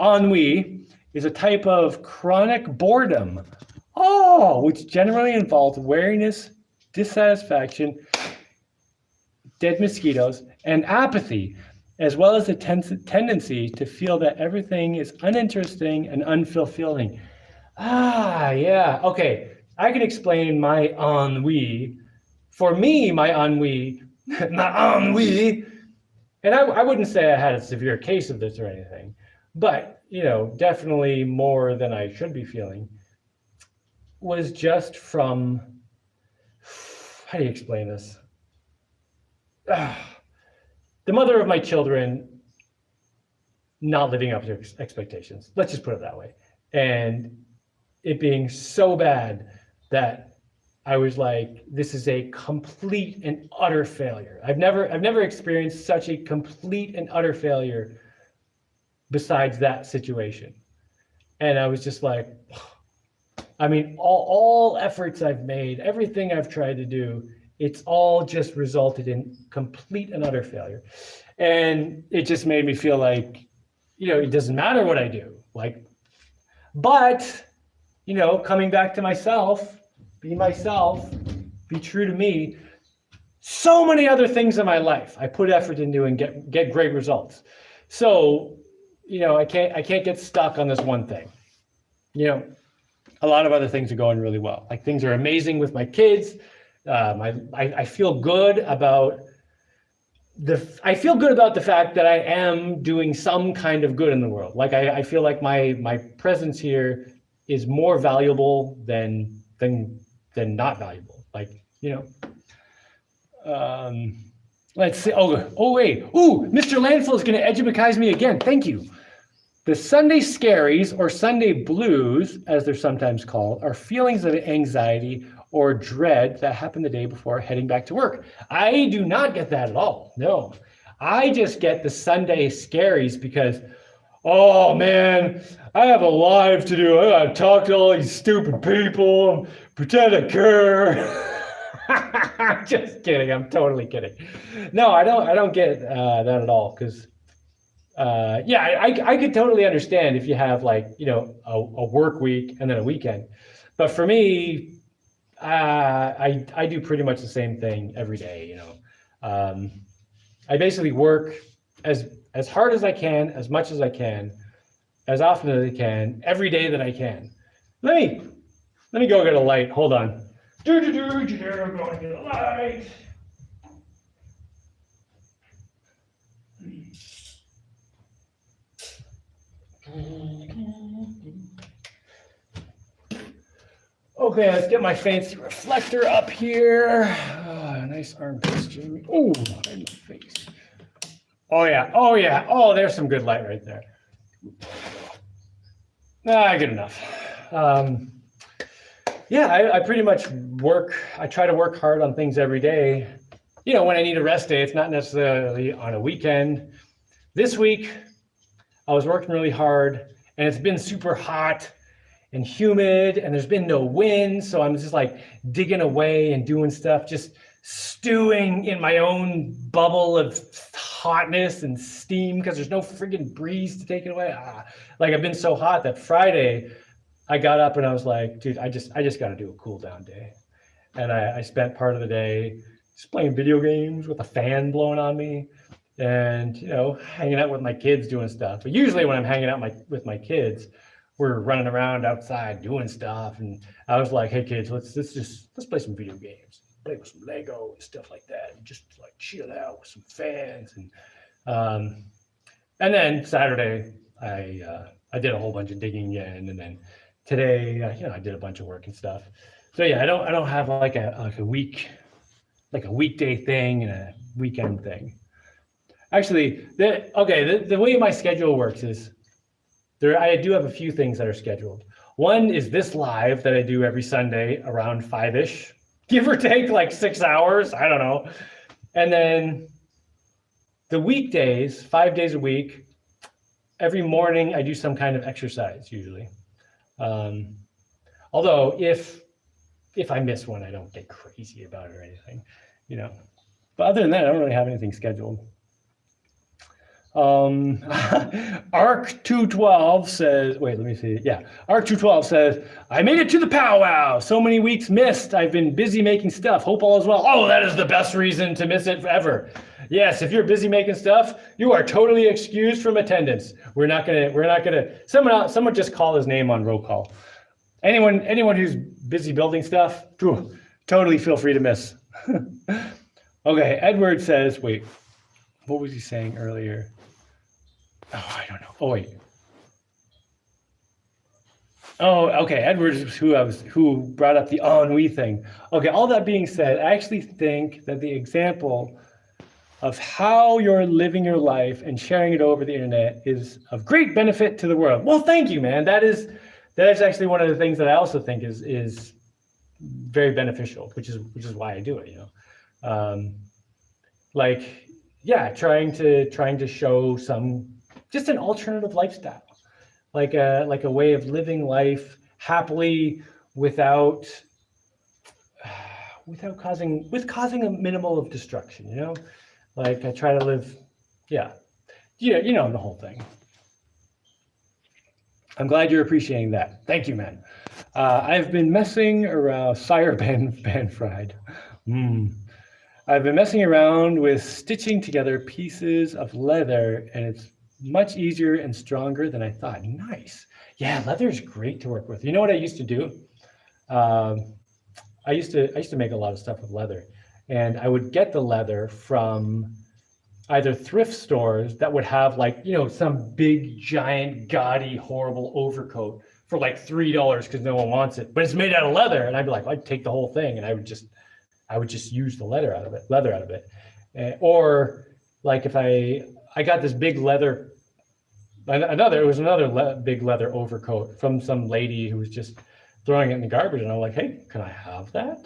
Ennui is a type of chronic boredom. Oh, which generally involves weariness, dissatisfaction, dead mosquitoes, and apathy, as well as a tendency to feel that everything is uninteresting and unfulfilling. Yeah. Okay. I can explain my ennui. For me, my ennui, my ennui, and I wouldn't say I had a severe case of this or anything, but, definitely more than I should be feeling, was just from, how do you explain this? The mother of my children not living up to expectations. Let's just put it that way. And it being so bad that I was like, this is a complete and utter failure. I've never experienced such a complete and utter failure besides that situation. And I was just like, I mean, all efforts I've made, everything I've tried to do, it's all just resulted in complete and utter failure. And it just made me feel like, it doesn't matter what I do. But, coming back to myself, be true to me. So many other things in my life I put effort into and get great results. So, I can't get stuck on this one thing. A lot of other things are going really well. Like, things are amazing with my kids. I feel good about the fact that I am doing some kind of good in the world. Like, I feel like my presence here is more valuable than not valuable. Let's see. Oh wait. Ooh, Mr. Landfill is going to educatize me again. Thank you. The Sunday scaries, or Sunday blues, as they're sometimes called, are feelings of anxiety or dread that happen the day before heading back to work. I do not get that at all. No, I just get the Sunday scaries because, oh man, I have a life to do. I gotta talk to all these stupid people, pretend I care. I'm just kidding. I'm totally kidding. No, I don't get that at all, because I could totally understand if you have a work week and then a weekend. But for me, I do pretty much the same thing every day. I basically work as hard as I can, as much as I can, as often as I can, every day that I can. Let me go get a light. Hold on. I'm going to get a light. Okay, let's get my fancy reflector up here. Nice armpits, Jaimie. Oh, right in my face. Oh yeah. Oh, there's some good light right there. Good enough. I pretty much work. I try to work hard on things every day. When I need a rest day, it's not necessarily on a weekend. This week, I was working really hard, and it's been super hot and humid, and there's been no wind, so I'm just digging away and doing stuff, just stewing in my own bubble of hotness and steam, because there's no friggin' breeze to take it away. I've been so hot that Friday I got up and I was like, dude, I just got to do a cool down day. And I spent part of the day just playing video games with a fan blowing on me, and hanging out with my kids doing stuff. But usually when I'm hanging out with my kids, we're running around outside doing stuff. And I was like, hey kids, let's play some video games, play with some Lego and stuff like that, and just chill out with some fans. And then Saturday I did a whole bunch of digging again, and then today I did a bunch of work and stuff. So I don't have a weekday thing and a weekend thing. Actually, the way my schedule works is I do have a few things that are scheduled. One is this live that I do every Sunday around 5-ish, give or take 6 hours. I don't know. And then the weekdays, 5 days a week, every morning I do some kind of exercise usually. Although if I miss one, I don't get crazy about it or anything, But other than that, I don't really have anything scheduled. Arc 212 says, wait, let me see. Yeah, Arc 212 says, I made it to the powwow. So many weeks missed. I've been busy making stuff. Hope all is well. Oh, that is the best reason to miss it ever. Yes, if you're busy making stuff, you are totally excused from attendance. We're not gonna. Someone just call his name on roll call. Anyone who's busy building stuff, totally feel free to miss. Okay, Edward says, wait, what was he saying earlier? Oh, I don't know. Oh, wait. Oh, okay. Edward is who brought up the ennui thing. Okay, all that being said, I actually think that the example of how you're living your life and sharing it over the internet is of great benefit to the world. Well, thank you, man. That is actually one of the things that I also think is very beneficial, which is why I do it. Like, yeah, trying to show just an alternative lifestyle, like a way of living life happily without causing a minimal of destruction. Like I try to live, yeah, the whole thing. I'm glad you're appreciating that. Thank you, man. I've been messing around, Sire Ben Fried. I've been messing around with stitching together pieces of leather, and it's much easier and stronger than I thought. Nice. Yeah, leather is great to work with. You know what I used to do? I used to make a lot of stuff with leather, and I would get the leather from either thrift stores that would have some big, giant, gaudy, horrible overcoat for like $3 because no one wants it, but it's made out of leather. And I'd be like, I'd take the whole thing, and I would just use the leather out of it. Or like if I got this big leather, another big leather overcoat from some lady who was just throwing it in the garbage, and I'm like, hey, can I have that?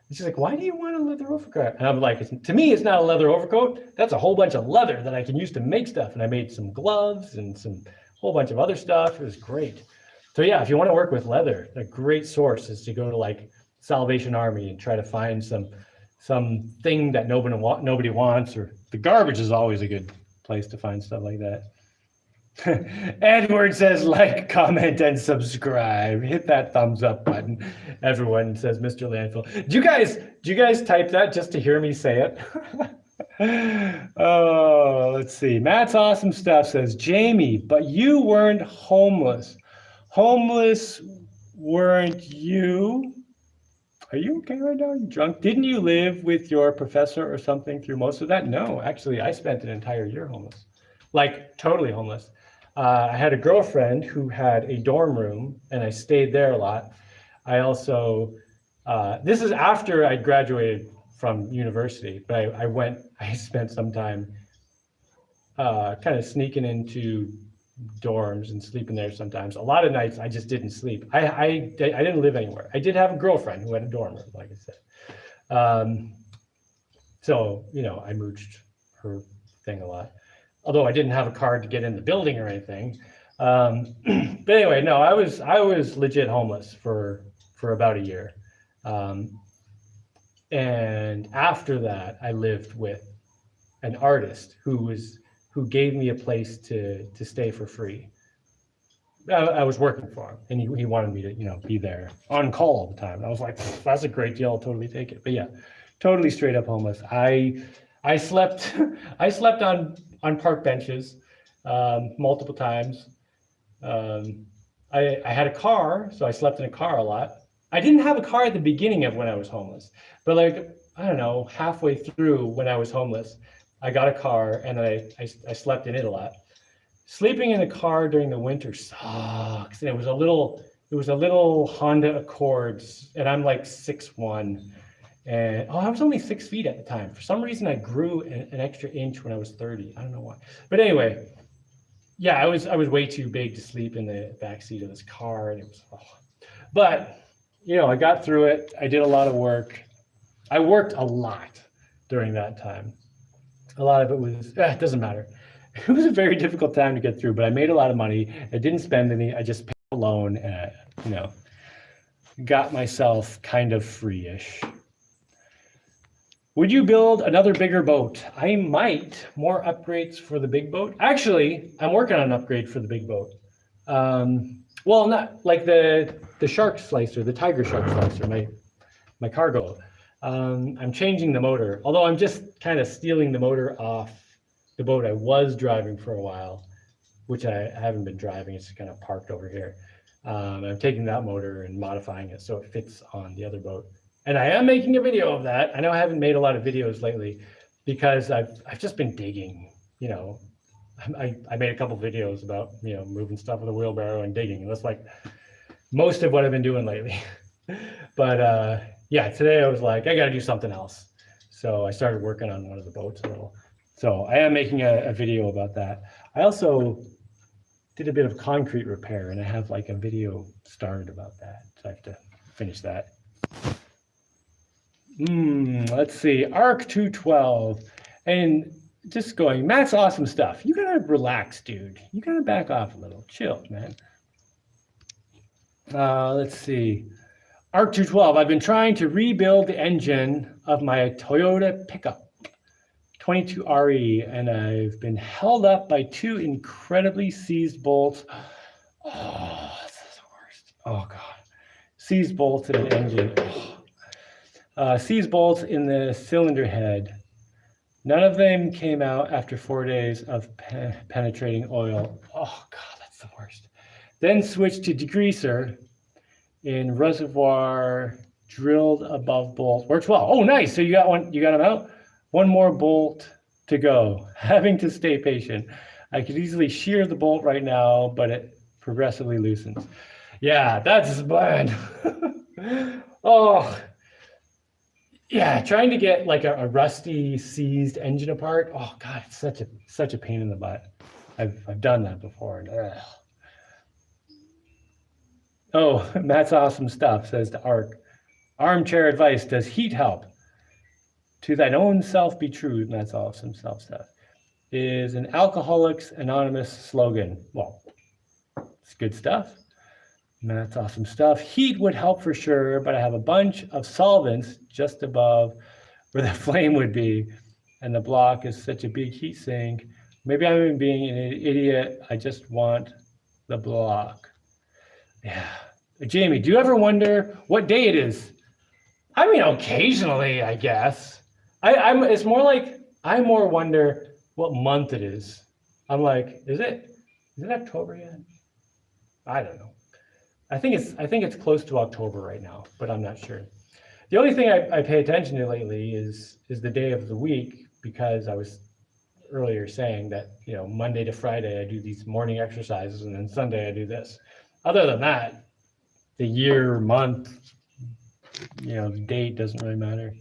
And she's like, why do you want a leather overcoat? And I'm like, to me, it's not a leather overcoat. That's a whole bunch of leather that I can use to make stuff. And I made some gloves and some whole bunch of other stuff. It was great. So yeah, if you want to work with leather, a great source is to go to like Salvation Army and try to find some thing that nobody wants, or the garbage is always a good place to find stuff like that. Edward says, like, comment, and subscribe. Hit that thumbs up button. Everyone says, Mr. Landfill. Do you guys type that just to hear me say it? Oh, let's see. Matt's awesome stuff says, Jaimie, but you weren't homeless. Homeless weren't you? Are you okay right now? Are you drunk? Didn't you live with your professor or something through most of that? No, actually, I spent an entire year homeless, like totally homeless. I had a girlfriend who had a dorm room, and I stayed there a lot. I also, this is after I graduated from university, but I spent some time kind of sneaking into dorms and sleeping there sometimes. A lot of nights I just didn't sleep. I didn't live anywhere. I did have a girlfriend who had a dorm room, like I said. So, I mooched her thing a lot. Although I didn't have a card to get in the building or anything. But anyway, no, I was legit homeless for about a year. And after that, I lived with an artist who gave me a place to stay for free. I was working for him, and he wanted me to, be there on call all the time. And I was like, that's a great deal. I'll totally take it. But yeah, totally straight up homeless. I slept on park benches multiple times. I had a car, so I slept in a car a lot. I didn't have a car at the beginning of when I was homeless, but I don't know, halfway through when I was homeless, I got a car, and I slept in it a lot. Sleeping in a car during the winter sucks. And it was a little Honda Accords, and I'm like 6'1". And I was only 6 feet at the time. For some reason, I grew an extra inch when I was 30. I don't know why. But anyway, yeah, I was way too big to sleep in the backseat of this car, and it was. But I got through it. I did a lot of work. I worked a lot during that time. A lot of it was it doesn't matter. It was a very difficult time to get through, but I made a lot of money. I didn't spend any. I just paid a loan, and got myself kind of free-ish. Would you build another bigger boat? I might. More upgrades for the big boat. Actually, I'm working on an upgrade for the big boat. Well, not like the shark slicer, the tiger shark slicer, my cargo. I'm changing the motor, although I'm just kind of stealing the motor off the boat I was driving for a while, which I haven't been driving. It's kind of parked over here. I'm taking that motor and modifying it so it fits on the other boat. And I am making a video of that. I know I haven't made a lot of videos lately because I've just been digging, you know. I made a couple videos about, you know, moving stuff with a wheelbarrow and digging. And that's like most of what I've been doing lately. But yeah, today I was like, I got to do something else. So I started working on one of the boats a little. So I am making a video about that. I also did a bit of concrete repair, and I have like a video started about that. So I have to finish that. Let's see, ARC 212. And just going, Matt's awesome stuff. You gotta relax, dude. You gotta back off a little. Chill, man. Let's see. ARC 212. I've been trying to rebuild the engine of my Toyota pickup 22RE, and I've been held up by two incredibly seized bolts. Oh, this is the worst. Oh, God. Seized bolts in an engine. Oh. Seized bolts in the cylinder head. None of them came out after 4 days of penetrating oil. Oh, God, that's the worst. Then switched to degreaser in reservoir, drilled above bolt. Works well. Oh, nice. So you got one. You got them out. One more bolt to go. Having to stay patient. I could easily shear the bolt right now, but it progressively loosens. Yeah, that's bad. Oh, yeah. Trying to get like a rusty, seized engine apart. Oh God, it's such a pain in the butt. I've done that before. And, oh, Matt's awesome stuff, says to Arc. Armchair advice, does heat help? To thine own self be true, Matt's awesome self stuff, is an Alcoholics Anonymous slogan. Well, it's good stuff. Matt's awesome stuff. Heat would help for sure, but I have a bunch of solvents just above where the flame would be, and the block is such a big heat sink. Maybe I'm being an idiot. I just want the block. Yeah. Jaimie, do you ever wonder what day it is? I mean, occasionally, I guess. It's more like I more wonder what month it is. I'm like, is it October yet? I don't know. I think it's close to October right now, but I'm not sure. The only thing I pay attention to lately is the day of the week, because I was earlier saying that, you know, Monday to Friday I do these morning exercises, and then Sunday I do this. Other than that, the year, month, you know, the date doesn't really matter.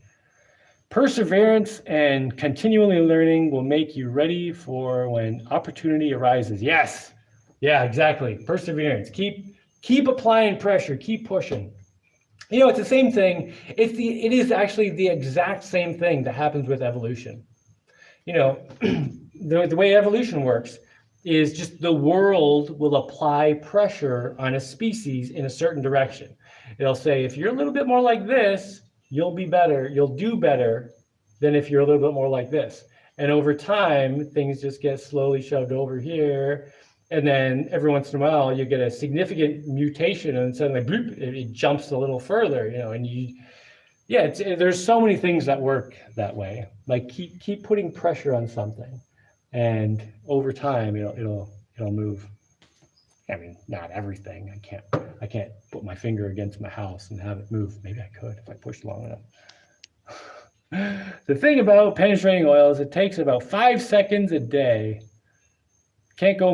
Perseverance and continually learning will make you ready for when opportunity arises. Yes. Yeah, exactly. Perseverance. Keep applying pressure, keep pushing. You know, it's the same thing. It is actually the exact same thing that happens with evolution. You know, the way evolution works is just the world will apply pressure on a species in a certain direction. It'll say, if you're a little bit more like this, you'll be better, you'll do better than if you're a little bit more like this. And over time, things just get slowly shoved over here. And then every once in a while, you get a significant mutation, and suddenly bloop, it jumps a little further, you know, and there's so many things that work that way. Like keep putting pressure on something, and over time, it'll move. I mean, not everything. I can't put my finger against my house and have it move. Maybe I could if I pushed long enough. The thing about penetrating oil is it takes about 5 seconds a day. Can't go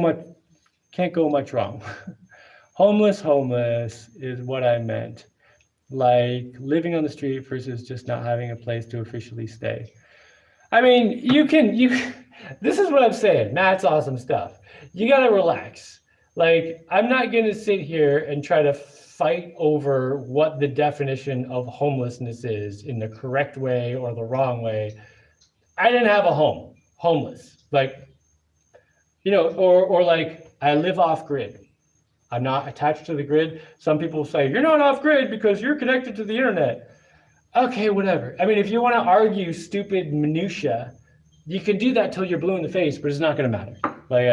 much wrong. Homeless is what I meant. Like living on the street versus just not having a place to officially stay. I mean, this is what I'm saying. Matt's awesome stuff. You gotta relax. Like, I'm not gonna sit here and try to fight over what the definition of homelessness is in the correct way or the wrong way. I didn't have a home, homeless. Like, you know, or like I live off grid. I'm not attached to the grid. Some people say, you're not off grid because you're connected to the internet. Okay, whatever. I mean, if you want to argue stupid minutia, you can do that till you're blue in the face, but it's not going to matter. Like,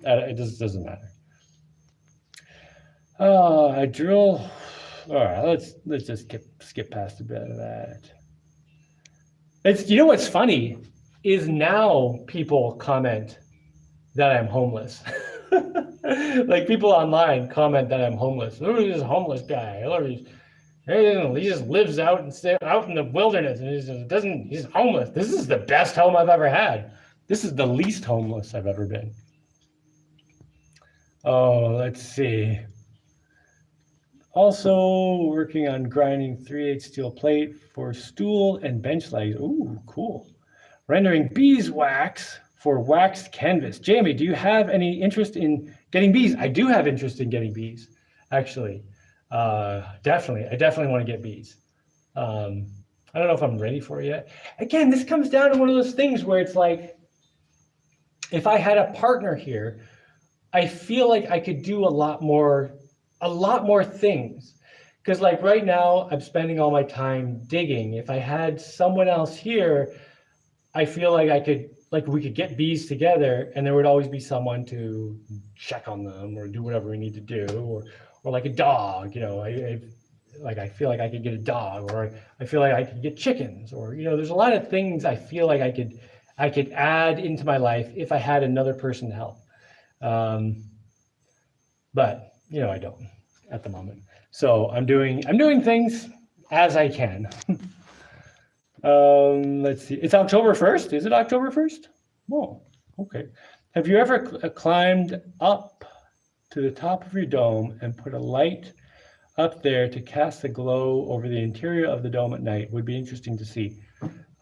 it just doesn't matter. I drill. All right, let's just skip past a bit of that. You know what's funny is now people comment that I'm homeless. Like people online comment that I'm homeless. Look at this homeless guy. Look, he just lives out in the wilderness, and he's homeless. This is the best home I've ever had. This is the least homeless I've ever been. Oh, let's see. Also working on grinding 3/8 steel plate for stool and bench legs. Ooh, cool. Rendering beeswax for waxed canvas. Jaimie, do you have any interest in getting bees? I do have interest in getting bees, actually. Definitely. I definitely want to get bees. I don't know if I'm ready for it yet. Again, this comes down to one of those things where it's like, if I had a partner here, I feel like I could do a lot more things. Because like right now, I'm spending all my time digging. If I had someone else here, I feel like we could get bees together, and there would always be someone to check on them or do whatever we need to do, or like a dog, I feel like I could get a dog, or I feel like I could get chickens, or there's a lot of things I feel like I could add into my life if I had another person to help. But I don't at the moment. So I'm doing things as I can. Let's see. It's October 1st. Is it October 1st? Oh, okay. Have you ever climbed up to the top of your dome and put a light up there to cast a glow over the interior of the dome at night? Would be interesting to see.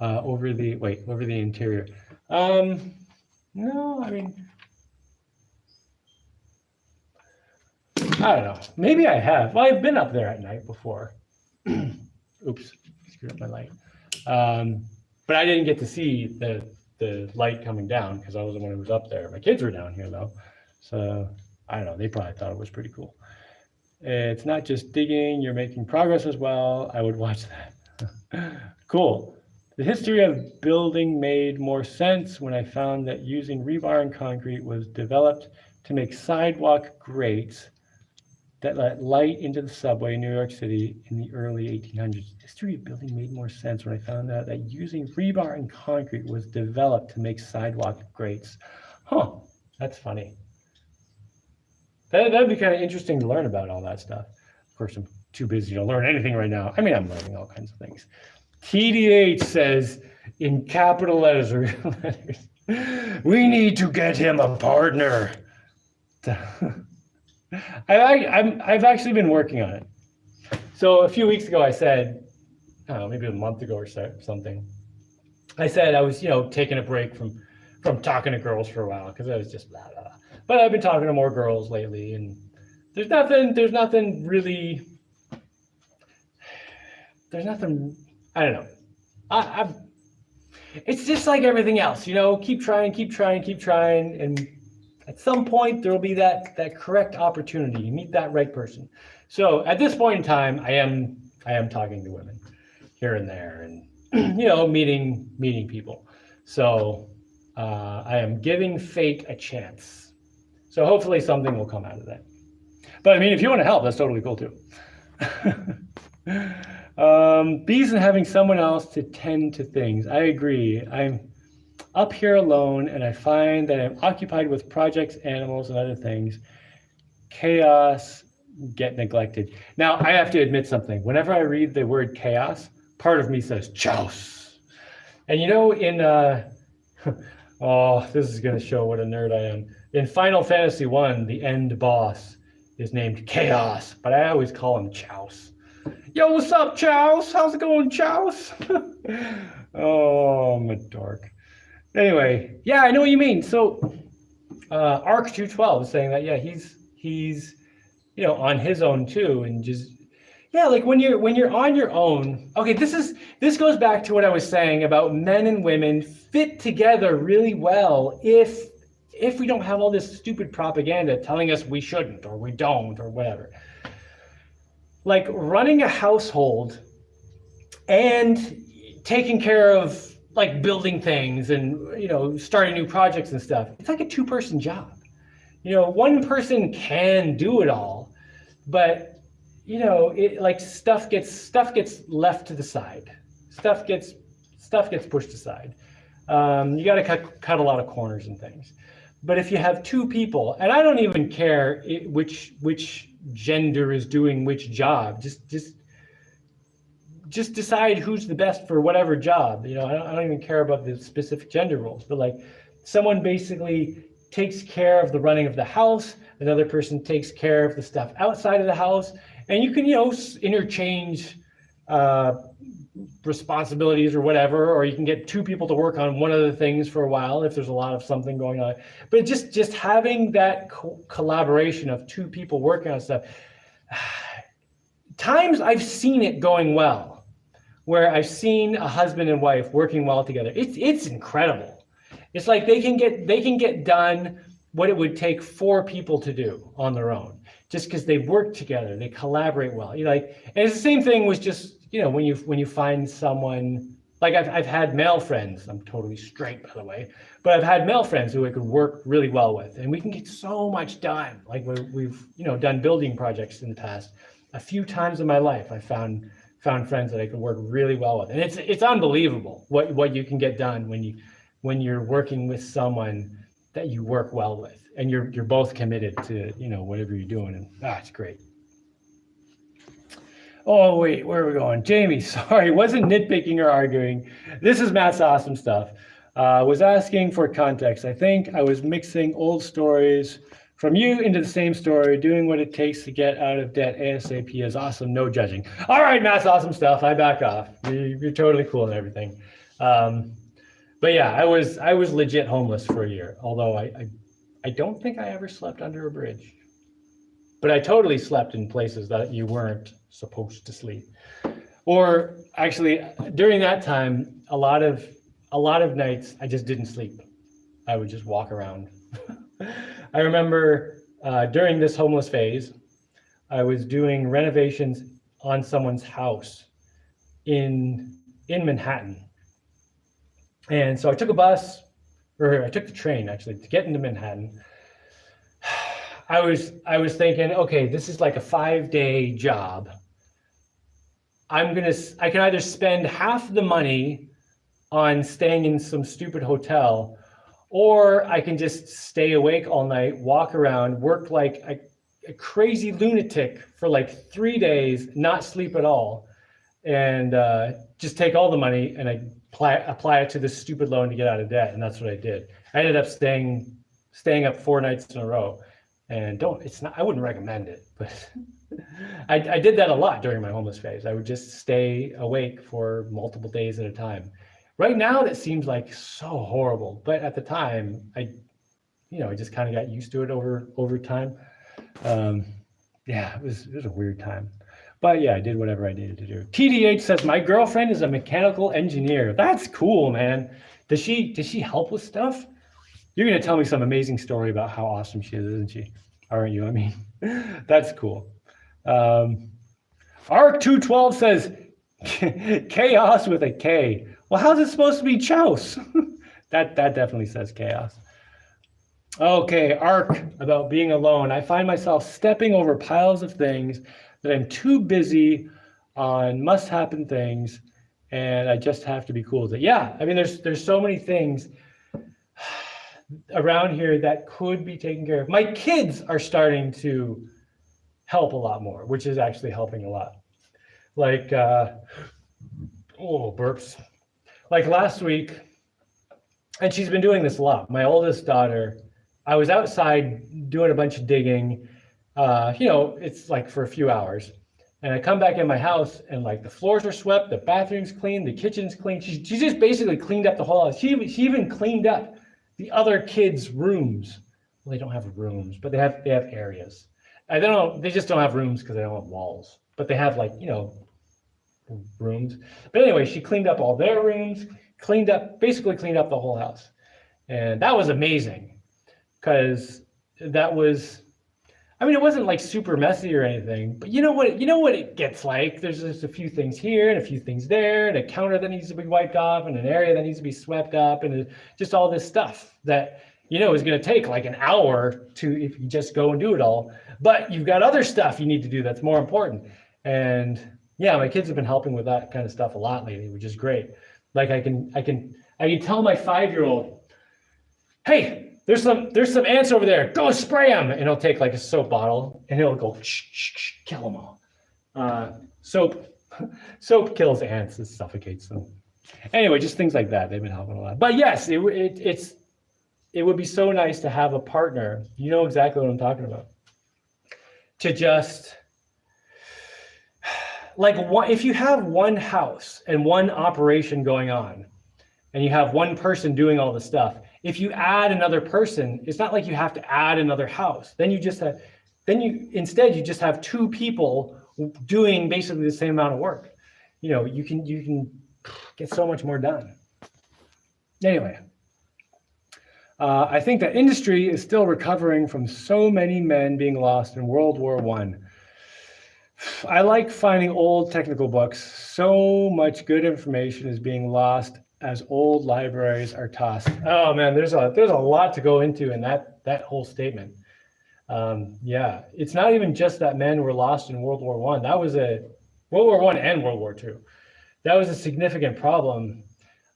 Over the interior. No, I mean, I don't know. Maybe I have. Well, I've been up there at night before. Oops, screwed up my light. But I didn't get to see the light coming down because I was the one who was up there. My kids were down here though, so I don't know. They probably thought it was pretty cool. It's not just digging; you're making progress as well. I would watch that. Cool. The history of building made more sense when I found that using rebar and concrete was developed to make sidewalk grates that let light into the subway in New York City in the early 1800s. The history of building made more sense when I found out that using rebar and concrete was developed to make sidewalk grates. Huh, that's funny. That'd be kind of interesting to learn about all that stuff. Of course, I'm too busy to learn anything right now. I mean, I'm learning all kinds of things. TDH says in capital letters, we need to get him a partner. I've actually been working on it. So a few weeks ago, I said, I don't know, maybe a month ago or something, I said I was, taking a break from talking to girls for a while because I was just blah, blah, blah. But I've been talking to more girls lately, and there's nothing really, I don't know. It's just like everything else, keep trying, and at some point there will be that correct opportunity. You meet that right person. So at this point in time, I am talking to women here and there, and meeting people. So I am giving fate a chance. So hopefully something will come out of that. But I mean, if you want to help, that's totally cool too. Bees and having someone else to tend to things. I agree. I'm up here alone, and I find that I'm occupied with projects, animals, and other things. Chaos get neglected. Now, I have to admit something. Whenever I read the word chaos, part of me says chouse. And oh, this is going to show what a nerd I am. In Final Fantasy I, the end boss is named Chaos, but I always call him Chouse. Yo, what's up, Chouse? How's it going, Chouse? Oh, I'm a dork. Anyway, yeah, I know what you mean. So, Arc 212 is saying that, yeah, he's on his own too, and just like when you're on your own. Okay, this goes back to what I was saying about men and women fit together really well if we don't have all this stupid propaganda telling us we shouldn't or we don't or whatever. Like running a household and taking care of like building things and starting new projects and stuff. It's like a two-person job. One person can do it all, but stuff gets left to the side. Stuff gets pushed aside. You got to cut a lot of corners and things. But if you have two people, and I don't even care which gender is doing which job, just decide who's the best for whatever job. I don't even care about the specific gender roles, but like someone basically takes care of the running of the house, another person takes care of the stuff outside of the house, and you can, interchange responsibilities or whatever, or you can get two people to work on one of the things for a while if there's a lot of something going on. But just having that collaboration of two people working on stuff. Times I've seen it going well, where I've seen a husband and wife working well together. It's incredible. It's like they can get done what it would take 4 people to do on their own, just because they work together, they collaborate well. And it's the same thing with just, when you find someone, like I've had male friends. I'm totally straight, by the way, but I've had male friends who I could work really well with, and we can get so much done. Like we've done building projects in the past. A few times in my life, I found friends that I could work really well with, and it's unbelievable what you can get done when you're working with someone that you work well with, and you're both committed to whatever you're doing, and it's great. Oh wait, where are we going? Jaimie, sorry, wasn't nitpicking or arguing. This is Matt's awesome stuff. Was asking for context. I think I was mixing old stories from you into the same story. Doing what it takes to get out of debt ASAP is awesome. No judging. All right, Matt's awesome stuff. I back off. You're totally cool and everything. But yeah, I was legit homeless for a year. Although I don't think I ever slept under a bridge. But I totally slept in places that you weren't supposed to sleep. Or actually, during that time, a lot of nights I just didn't sleep. I would just walk around. I remember during this homeless phase, I was doing renovations on someone's house in Manhattan. And so I took I took the train actually to get into Manhattan. I was thinking, okay, this is like a 5-day job. I can either spend half the money on staying in some stupid hotel, or I can just stay awake all night, walk around, work like a crazy lunatic for like 3 days, not sleep at all, and just take all the money and I apply it to this stupid loan to get out of debt. And that's what I did. I ended up staying up 4 nights in a row. And I wouldn't recommend it, but I did that a lot during my homeless phase. I would just stay awake for multiple days at a time. Right now, that seems like so horrible, but at the time, I just kind of got used to it over time. It was a weird time, but yeah, I did whatever I needed to do. TDH says my girlfriend is a mechanical engineer. That's cool, man. Does she help with stuff? You're going to tell me some amazing story about how awesome she is, isn't she? Aren't you? I mean, that's cool. Arc212 says chaos with a K. Well, how's it supposed to be chouse? That definitely says chaos. Okay, Arc, about being alone. I find myself stepping over piles of things that I'm too busy on must-happen things, and I just have to be cool with it. Yeah, I mean, there's so many things around here that could be taken care of. My kids are starting to help a lot more, which is actually helping a lot. Like, burps. Like last week, and she's been doing this a lot. My oldest daughter, I was outside doing a bunch of digging. It's like for a few hours. And I come back in my house and like the floors are swept, the bathroom's clean, the kitchen's clean. She just basically cleaned up the whole house. She even cleaned up the other kids' rooms. Well, they don't have rooms, but they have areas. They just don't have rooms because they don't have walls. But they have rooms. But anyway, she cleaned up all their rooms, basically cleaned up the whole house. And that was amazing because that was, it wasn't like super messy or anything, but you know what it gets like. There's just a few things here and a few things there, and a counter that needs to be wiped off, and an area that needs to be swept up, and just all this stuff that is going to take like an hour if you just go and do it all. But you've got other stuff you need to do that's more important. And yeah, my kids have been helping with that kind of stuff a lot lately, which is great. Like I can tell my 5-year-old, hey, there's some ants over there. Go spray them. And he'll take like a soap bottle and he'll go kill them all. Soap kills ants and suffocates them. Anyway, just things like that. They've been helping a lot. But yes, it would be so nice to have a partner. You know exactly what I'm talking about. To just like if you have one house and one operation going on, and you have one person doing all the stuff, if you add another person, it's not like you have to add another house. Then you just have two people doing basically the same amount of work. You know, you can get so much more done. Anyway, I think that industry is still recovering from so many men being lost in World War I. I like finding old technical books. So much good information is being lost as old libraries are tossed. Oh man, there's a lot to go into in that whole statement. Yeah, it's not even just that men were lost in World War I. That was World War I and World War II. That was a significant problem.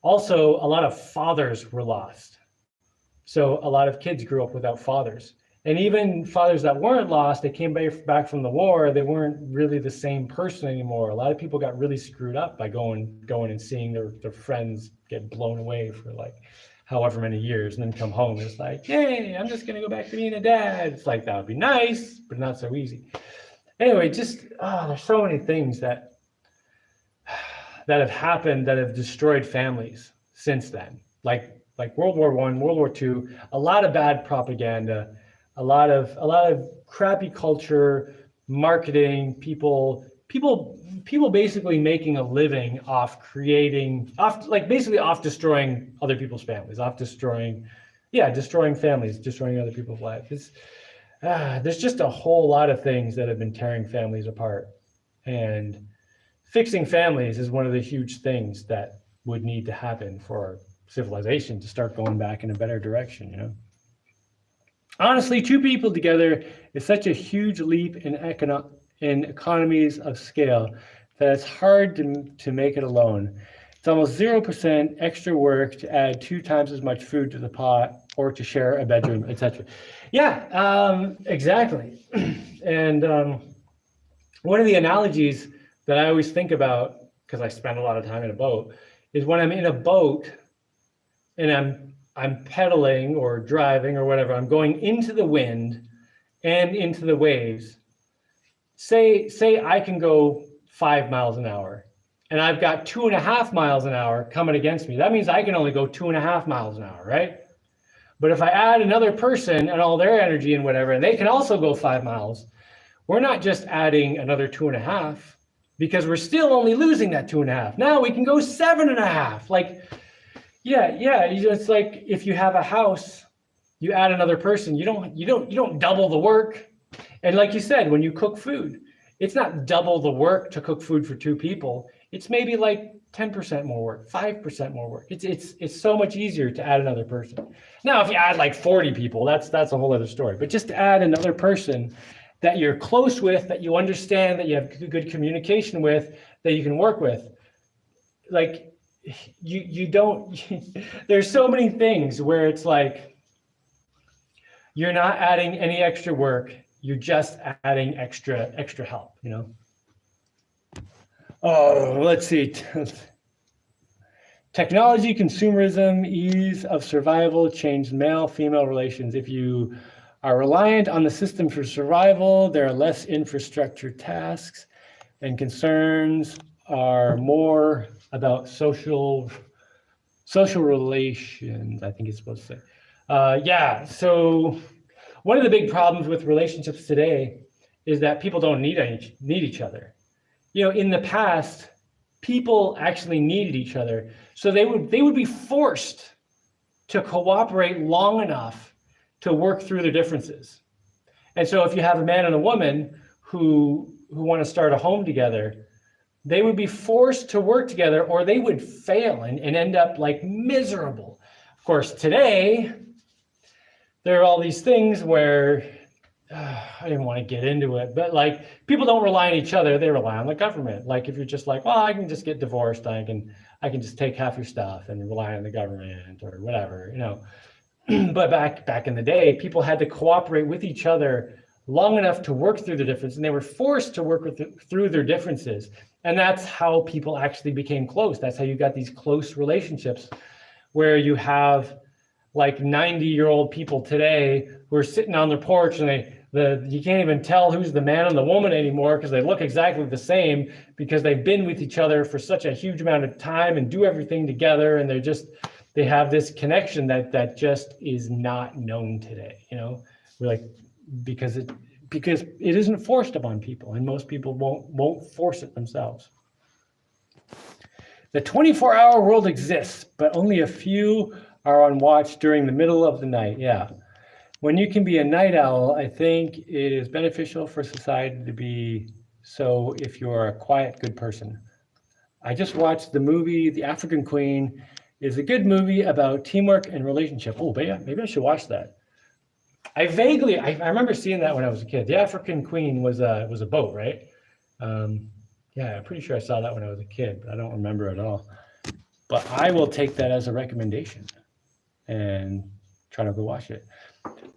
Also, a lot of fathers were lost. So a lot of kids grew up without fathers. And even fathers that weren't lost, they came back from the war, they weren't really the same person anymore. A lot of people got really screwed up by going and seeing their friends get blown away for like however many years and then come home. It's like, hey, I'm just going to go back to being a dad. It's like, that would be nice, but not so easy. Anyway, there's so many things that have happened that have destroyed families since then. Like World War I, World War II, a lot of bad propaganda, a lot of crappy culture, marketing, people basically making a living off destroying other people's families, destroying families, destroying other people's lives. There's just a whole lot of things that have been tearing families apart, and fixing families is one of the huge things that would need to happen for civilization to start going back in a better direction, you know? Honestly, two people together is such a huge leap in economies of scale that it's hard to make it alone. It's almost 0% extra work to add 2 times as much food to the pot or to share a bedroom, etc. Yeah, exactly. And one of the analogies that I always think about, because I spend a lot of time in a boat, is when I'm in a boat and I'm pedaling or driving or whatever, I'm going into the wind and into the waves. Say I can go 5 miles an hour and I've got 2.5 miles an hour coming against me. That means I can only go 2.5 miles an hour, right? But if I add another person and all their energy and whatever, and they can also go 5 miles, we're not just adding another 2.5 because we're still only losing that 2.5. Now we can go 7.5. Like, yeah. It's like if you have a house, you add another person, you don't double the work. And like you said, when you cook food, it's not double the work to cook food for 2 people. It's maybe like 10% more work, 5% more work. It's so much easier to add another person. Now, if you add like 40 people, that's a whole other story. But just to add another person that you're close with, that you understand, that you have good communication with, that you can work with, like, you don't, there's so many things where it's like, you're not adding any extra work, you're just adding extra help, you know? Oh, let's see. Technology, consumerism, ease of survival, changed male-female relations. If you are reliant on the system for survival, there are less infrastructure tasks, and concerns are more about social relations, I think it's supposed to say. Yeah, so one of the big problems with relationships today is that people don't need each other. You know, in the past, people actually needed each other. So they would be forced to cooperate long enough to work through their differences. And so if you have a man and a woman who want to start a home together, they would be forced to work together or they would fail and end up like miserable. Of course, today, there are all these things where, I didn't want to get into it, but like people don't rely on each other, they rely on the government. Like if you're just like, well, I can just get divorced, I can just take half your stuff and rely on the government or whatever, you know. But back in the day, people had to cooperate with each other long enough to work through the difference, and they were forced to work through their differences. And that's how people actually became close. That's how you got these close relationships where you have like 90-year-old people today who are sitting on their porch and you can't even tell who's the man and the woman anymore because they look exactly the same because they've been with each other for such a huge amount of time and do everything together, and they have this connection that just is not known today. We're like, because it isn't forced upon people, and most people won't force it themselves. The 24-hour world exists, but only a few are on watch during the middle of the night. Yeah. When you can be a night owl, I think it is beneficial for society to be so if you're a quiet, good person. I just watched the movie The African Queen. It's a good movie about teamwork and relationship. Oh, maybe I should watch that. I remember seeing that when I was a kid. The African Queen was a boat, right? Yeah, I'm pretty sure I saw that when I was a kid, but I don't remember at all. But I will take that as a recommendation and try to go watch it.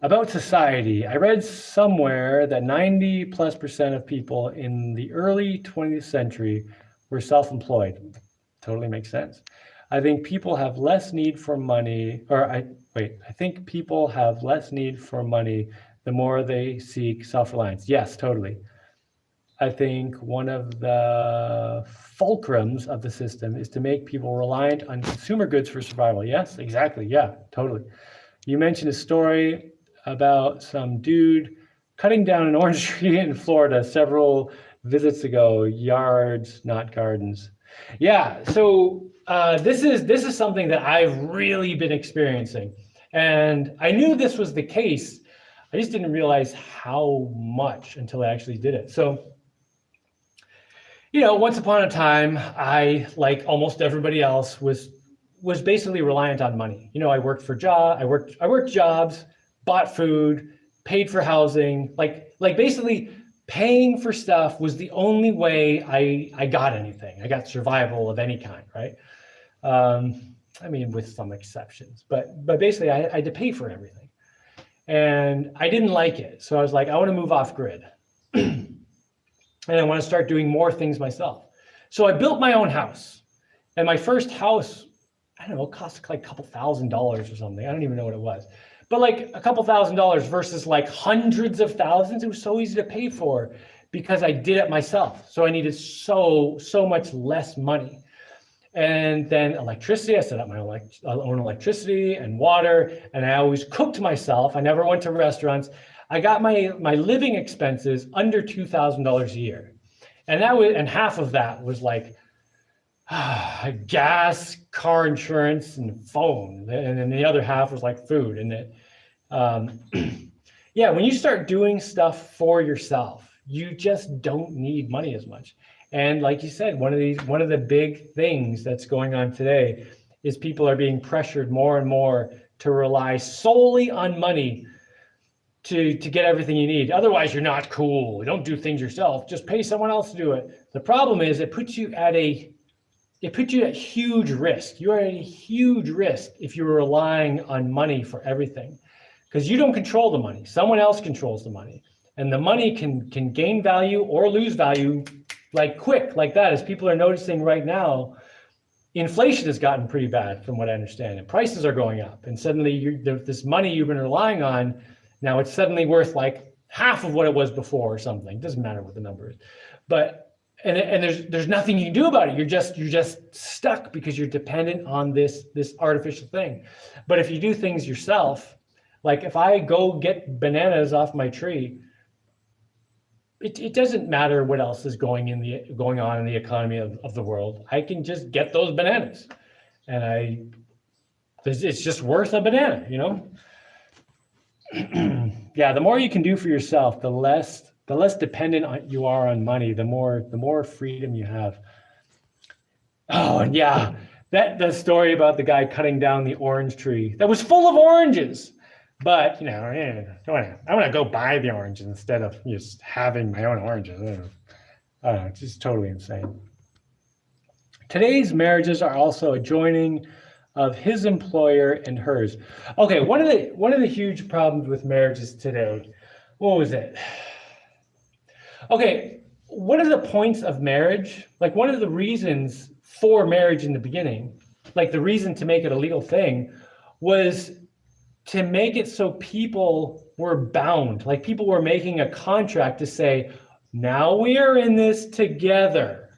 About society, I read somewhere that 90+% of people in the early 20th century were self-employed. Totally makes sense. I think people have less need for money, I think people have less need for money the more they seek self-reliance. Yes, totally. I think one of the fulcrums of the system is to make people reliant on consumer goods for survival. Yes, exactly. Yeah, totally. You mentioned a story about some dude cutting down an orange tree in Florida several visits ago. Yards, not gardens. Yeah, so this is something that I've really been experiencing. And I knew this was the case. I just didn't realize how much until I actually did it. So, once upon a time, I, like almost everybody else, was basically reliant on money. I worked jobs, bought food, paid for housing, like basically paying for stuff was the only way I got anything. I got survival of any kind, right? With some exceptions, but basically I had to pay for everything, and I didn't like it. So I was like, I want to move off grid. And I want to start doing more things myself. So I built my own house, and my first house, I don't know, cost like a couple $1,000s or something. I don't even know what it was, but like a couple $1,000s versus like hundreds of thousands. It was so easy to pay for because I did it myself. So I needed so much less money. And then electricity, I set up my own electricity and water, and I always cooked myself. I never went to restaurants. I got my living expenses under $2,000 a year. And half of that was like gas, car insurance, and phone. And then the other half was like food. And yeah, when you start doing stuff for yourself, you just don't need money as much. And like you said, one of the big things that's going on today is people are being pressured more and more to rely solely on money to get everything you need. Otherwise, you're not cool. Don't do things yourself. Just pay someone else to do it. The problem is it puts you at huge risk. You are at a huge risk if you're relying on money for everything, because you don't control the money. Someone else controls the money, and the money can gain value or lose value like quick, like that. As people are noticing right now, inflation has gotten pretty bad from what I understand, and prices are going up, and suddenly this money you've been relying on, now it's suddenly worth like half of what it was before or something. It doesn't matter what the number is, but and there's nothing you can do about it. You're just stuck because you're dependent on this artificial thing. But if you do things yourself, like if I go get bananas off my tree, it doesn't matter what else is going on in the economy of the world. I can just get those bananas, and it's just worth a banana, Yeah, the more you can do for yourself, the less dependent you are on money, the more freedom you have. Oh, and yeah, that story about the guy cutting down the orange tree that was full of oranges. But I want to go buy the oranges instead of just having my own oranges. It's just totally insane. Today's marriages are also adjoining of his employer and hers. Okay, one of the huge problems with marriages today, what was it? Okay, one of the points of marriage, like one of the reasons for marriage in the beginning, like the reason to make it a legal thing, was to make it so people were bound, like people were making a contract to say, now we are in this together.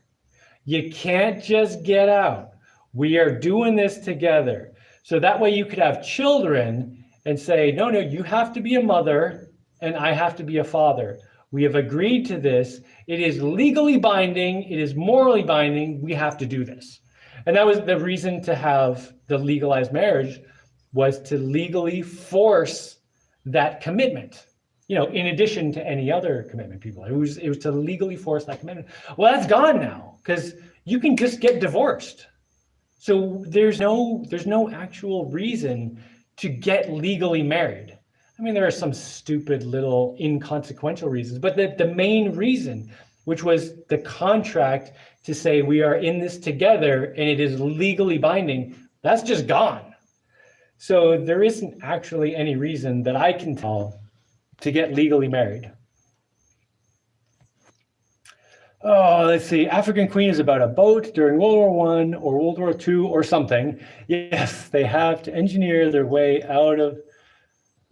You can't just get out. We are doing this together. So that way you could have children and say, no, you have to be a mother and I have to be a father. We have agreed to this. It is legally binding. It is morally binding. We have to do this. And that was the reason to have the legalized marriage, was to legally force that commitment, in addition to any other commitment people. It was to legally force that commitment. Well, that's gone now because you can just get divorced. So there's no actual reason to get legally married. I mean, there are some stupid little inconsequential reasons, but the main reason, which was the contract to say we are in this together and it is legally binding, that's just gone. So there isn't actually any reason that I can tell to get legally married. Oh, let's see. African Queen is about a boat during World War I or World War II or something. Yes, they have to engineer their way out of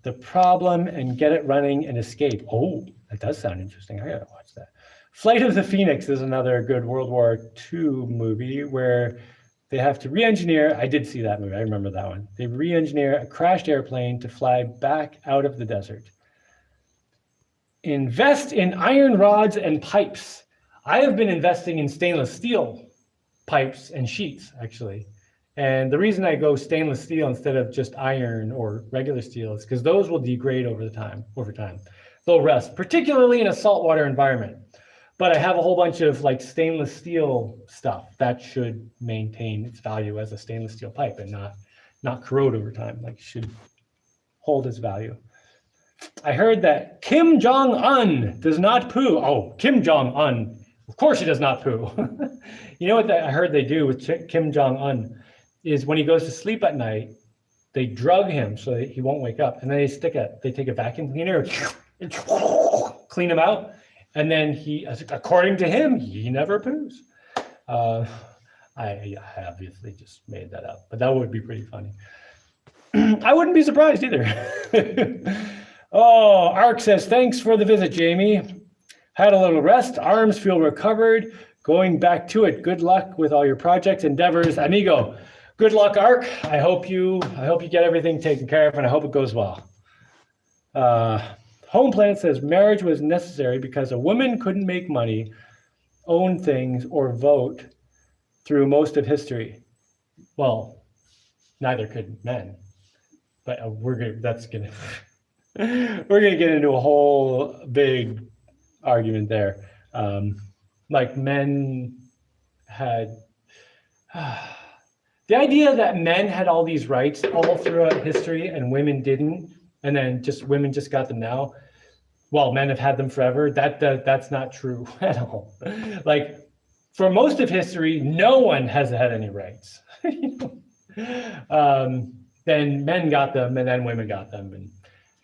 the problem and get it running and escape. Oh, that does sound interesting. I gotta watch that. Flight of the Phoenix is another good World War II movie where they have to re-engineer. I did see that movie. I remember that one. They re-engineer a crashed airplane to fly back out of the desert. Invest in iron rods and pipes. I have been investing in stainless steel pipes and sheets, actually. And the reason I go stainless steel instead of just iron or regular steel is because those will degrade over time. They'll rust, particularly in a saltwater environment. But I have a whole bunch of like stainless steel stuff that should maintain its value as a stainless steel pipe and not corrode over time, like should hold its value. I heard that Kim Jong-un does not poo. Oh, Kim Jong-un, of course he does not poo. You know what I heard they do with Kim Jong-un is when he goes to sleep at night, they drug him so that he won't wake up. And then they take a vacuum cleaner and clean him out. And then he, according to him, he never poos. I obviously just made that up, but that would be pretty funny. I wouldn't be surprised either. Oh, Ark says, thanks for the visit, Jaimie. Had a little rest, arms feel recovered, going back to it. Good luck with all your projects, endeavors, amigo. Good luck, Ark. I hope you get everything taken care of, and I hope it goes well. Home Planet says marriage was necessary because a woman couldn't make money, own things, or vote through most of history. Well, neither could men. But we're gonna get into a whole big argument there. Like men had the idea that men had all these rights all throughout history and women didn't, and then women just got them now. Well, men have had them forever. That's not true at all. Like for most of history, no one has had any rights. Then men got them, and then women got them, and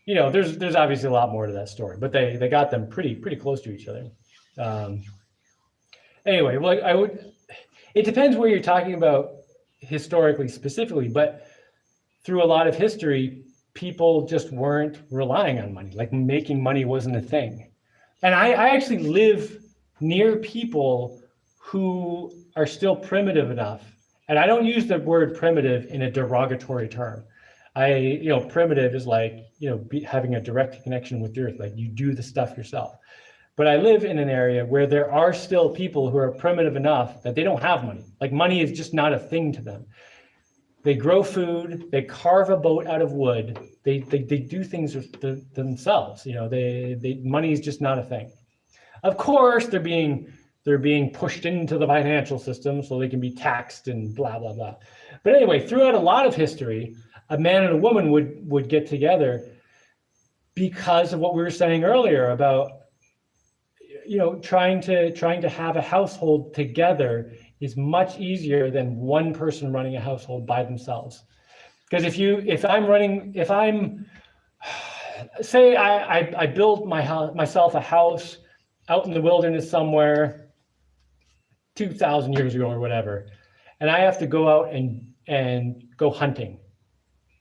there's obviously a lot more to that story, but they got them pretty close to each other. Anyway, well, it depends where you're talking about historically specifically, but through a lot of history, people just weren't relying on money. Like making money wasn't a thing. And I actually live near people who are still primitive enough. And I don't use the word primitive in a derogatory term. Primitive is like, having a direct connection with the earth, like you do the stuff yourself. But I live in an area where there are still people who are primitive enough that they don't have money. Like money is just not a thing to them. They grow food, they carve a boat out of wood, they do things themselves. Money is just not a thing. Of course, they're being pushed into the financial system so they can be taxed and blah, blah, blah. But anyway, throughout a lot of history, a man and a woman would get together because of what we were saying earlier about trying to have a household together is much easier than one person running a household by themselves. Because say I build myself a house out in the wilderness somewhere 2,000 years ago or whatever, and I have to go out and go hunting.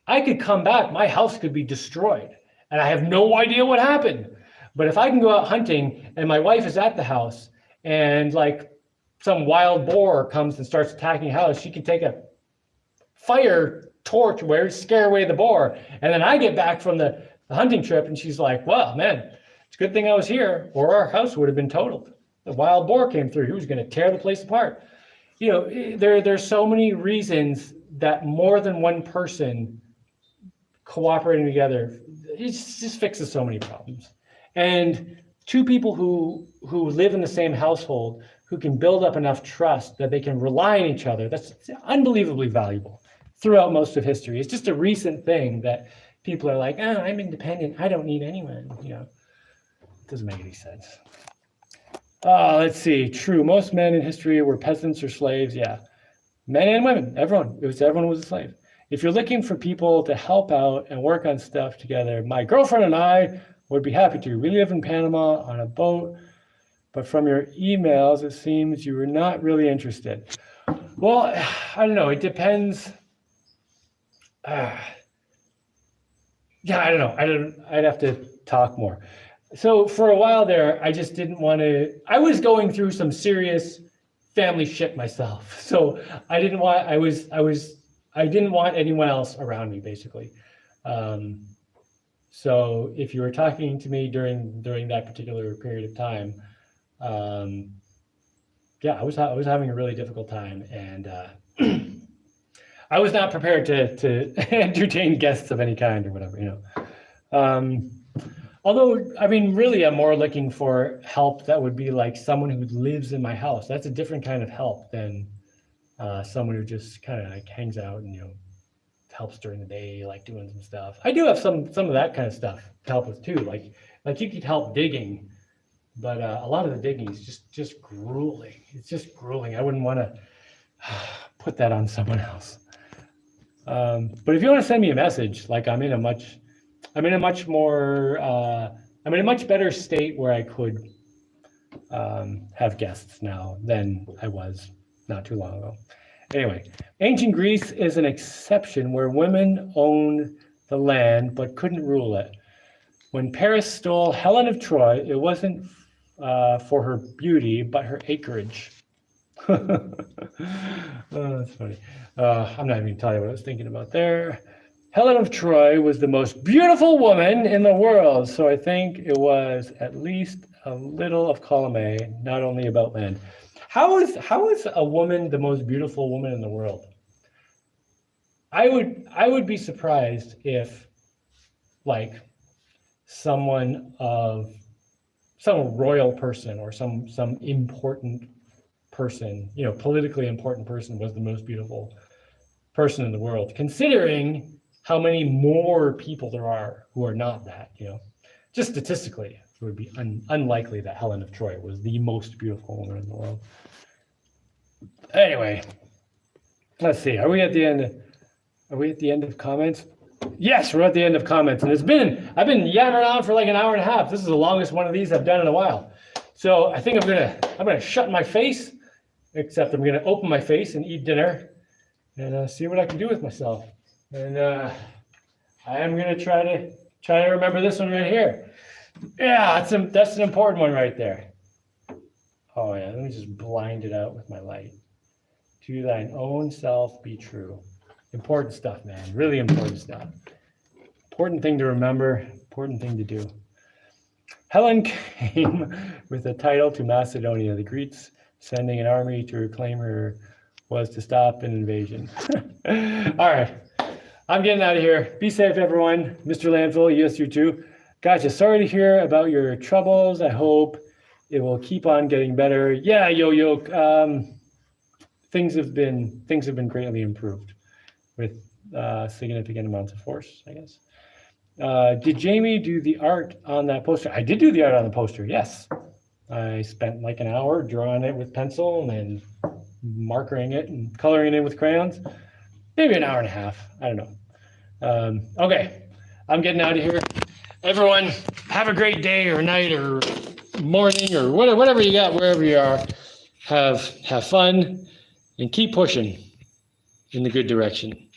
I could come back, my house could be destroyed, and I have no idea what happened. But if I can go out hunting and my wife is at the house and like some wild boar comes and starts attacking the house, she can take a fire torch, scare away the boar. And then I get back from the hunting trip and she's like, well, man, it's a good thing I was here or our house would have been totaled. The wild boar came through, he was going to tear the place apart. There's so many reasons that more than one person cooperating together, it just fixes so many problems. And two people who live in the same household, who can build up enough trust that they can rely on each other, that's unbelievably valuable throughout most of history. It's just a recent thing that people are like, oh, I'm independent, I don't need anyone. It doesn't make any sense. Let's see. True. Most men in history were peasants or slaves. Yeah. Men and women. Everyone was a slave. If you're looking for people to help out and work on stuff together, my girlfriend and I would be happy to. We live in Panama on a boat, but from your emails, it seems you were not really interested. Well, I don't know. It depends. I don't know. I'd have to talk more. So for a while there, I just didn't want to, I was going through some serious family shit myself. So I didn't want anyone else around me, basically. So if you were talking to me during that particular period of time, I was having a really difficult time, and I was not prepared to entertain guests of any kind or whatever, Although, I mean, really, I'm more looking for help that would be like someone who lives in my house. That's a different kind of help than someone who just kind of like hangs out and, helps during the day, like doing some stuff. I do have some of that kind of stuff to help with too. Like you could help digging, but a lot of the digging is just grueling. It's just grueling. I wouldn't want to put that on someone else. But if you want to send me a message, like I'm in a much better state where I could have guests now than I was not too long ago. Anyway, ancient Greece is an exception where women owned the land but couldn't rule it. When Paris stole Helen of Troy, it wasn't for her beauty, but her acreage. Oh, that's funny. I'm not even going to tell you what I was thinking about there. Helen of Troy was the most beautiful woman in the world, so I think it was at least a little of column A, not only about land. How is a woman the most beautiful woman in the world? I would be surprised if, like, some royal person or some important person, politically important person was the most beautiful person in the world, considering how many more people there are who are not that, just statistically, it would be unlikely that Helen of Troy was the most beautiful woman in the world. Anyway, let's see. Are we at the end of comments? Yes, we're at the end of comments, and I've been yammering on for like an hour and a half. This is the longest one of these I've done in a while. So I think I'm gonna shut my face, except I'm gonna open my face and eat dinner and see what I can do with myself. And I am gonna try to remember this one right here. Yeah, that's an important one right there. Oh yeah, let me just blind it out with my light. To thine own self be true. Important stuff, man. Really important stuff. Important thing to remember. Important thing to do. Helen came with a title to Macedonia. The Greeks sending an army to reclaim her was to stop an invasion. All right. I'm getting out of here. Be safe, everyone. Mr. Landfill, yes, you too. Gotcha. Sorry to hear about your troubles. I hope it will keep on getting better. Yeah, yo. Things have been greatly improved with significant amounts of force, I guess. Did Jaimie do the art on that poster? I did do the art on the poster, yes. I spent like an hour drawing it with pencil and then markering it and coloring it in with crayons. Maybe an hour and a half. I don't know. Okay, I'm getting out of here. Everyone, have a great day or night or morning or whatever you got, wherever you are. Have fun and keep pushing in the good direction.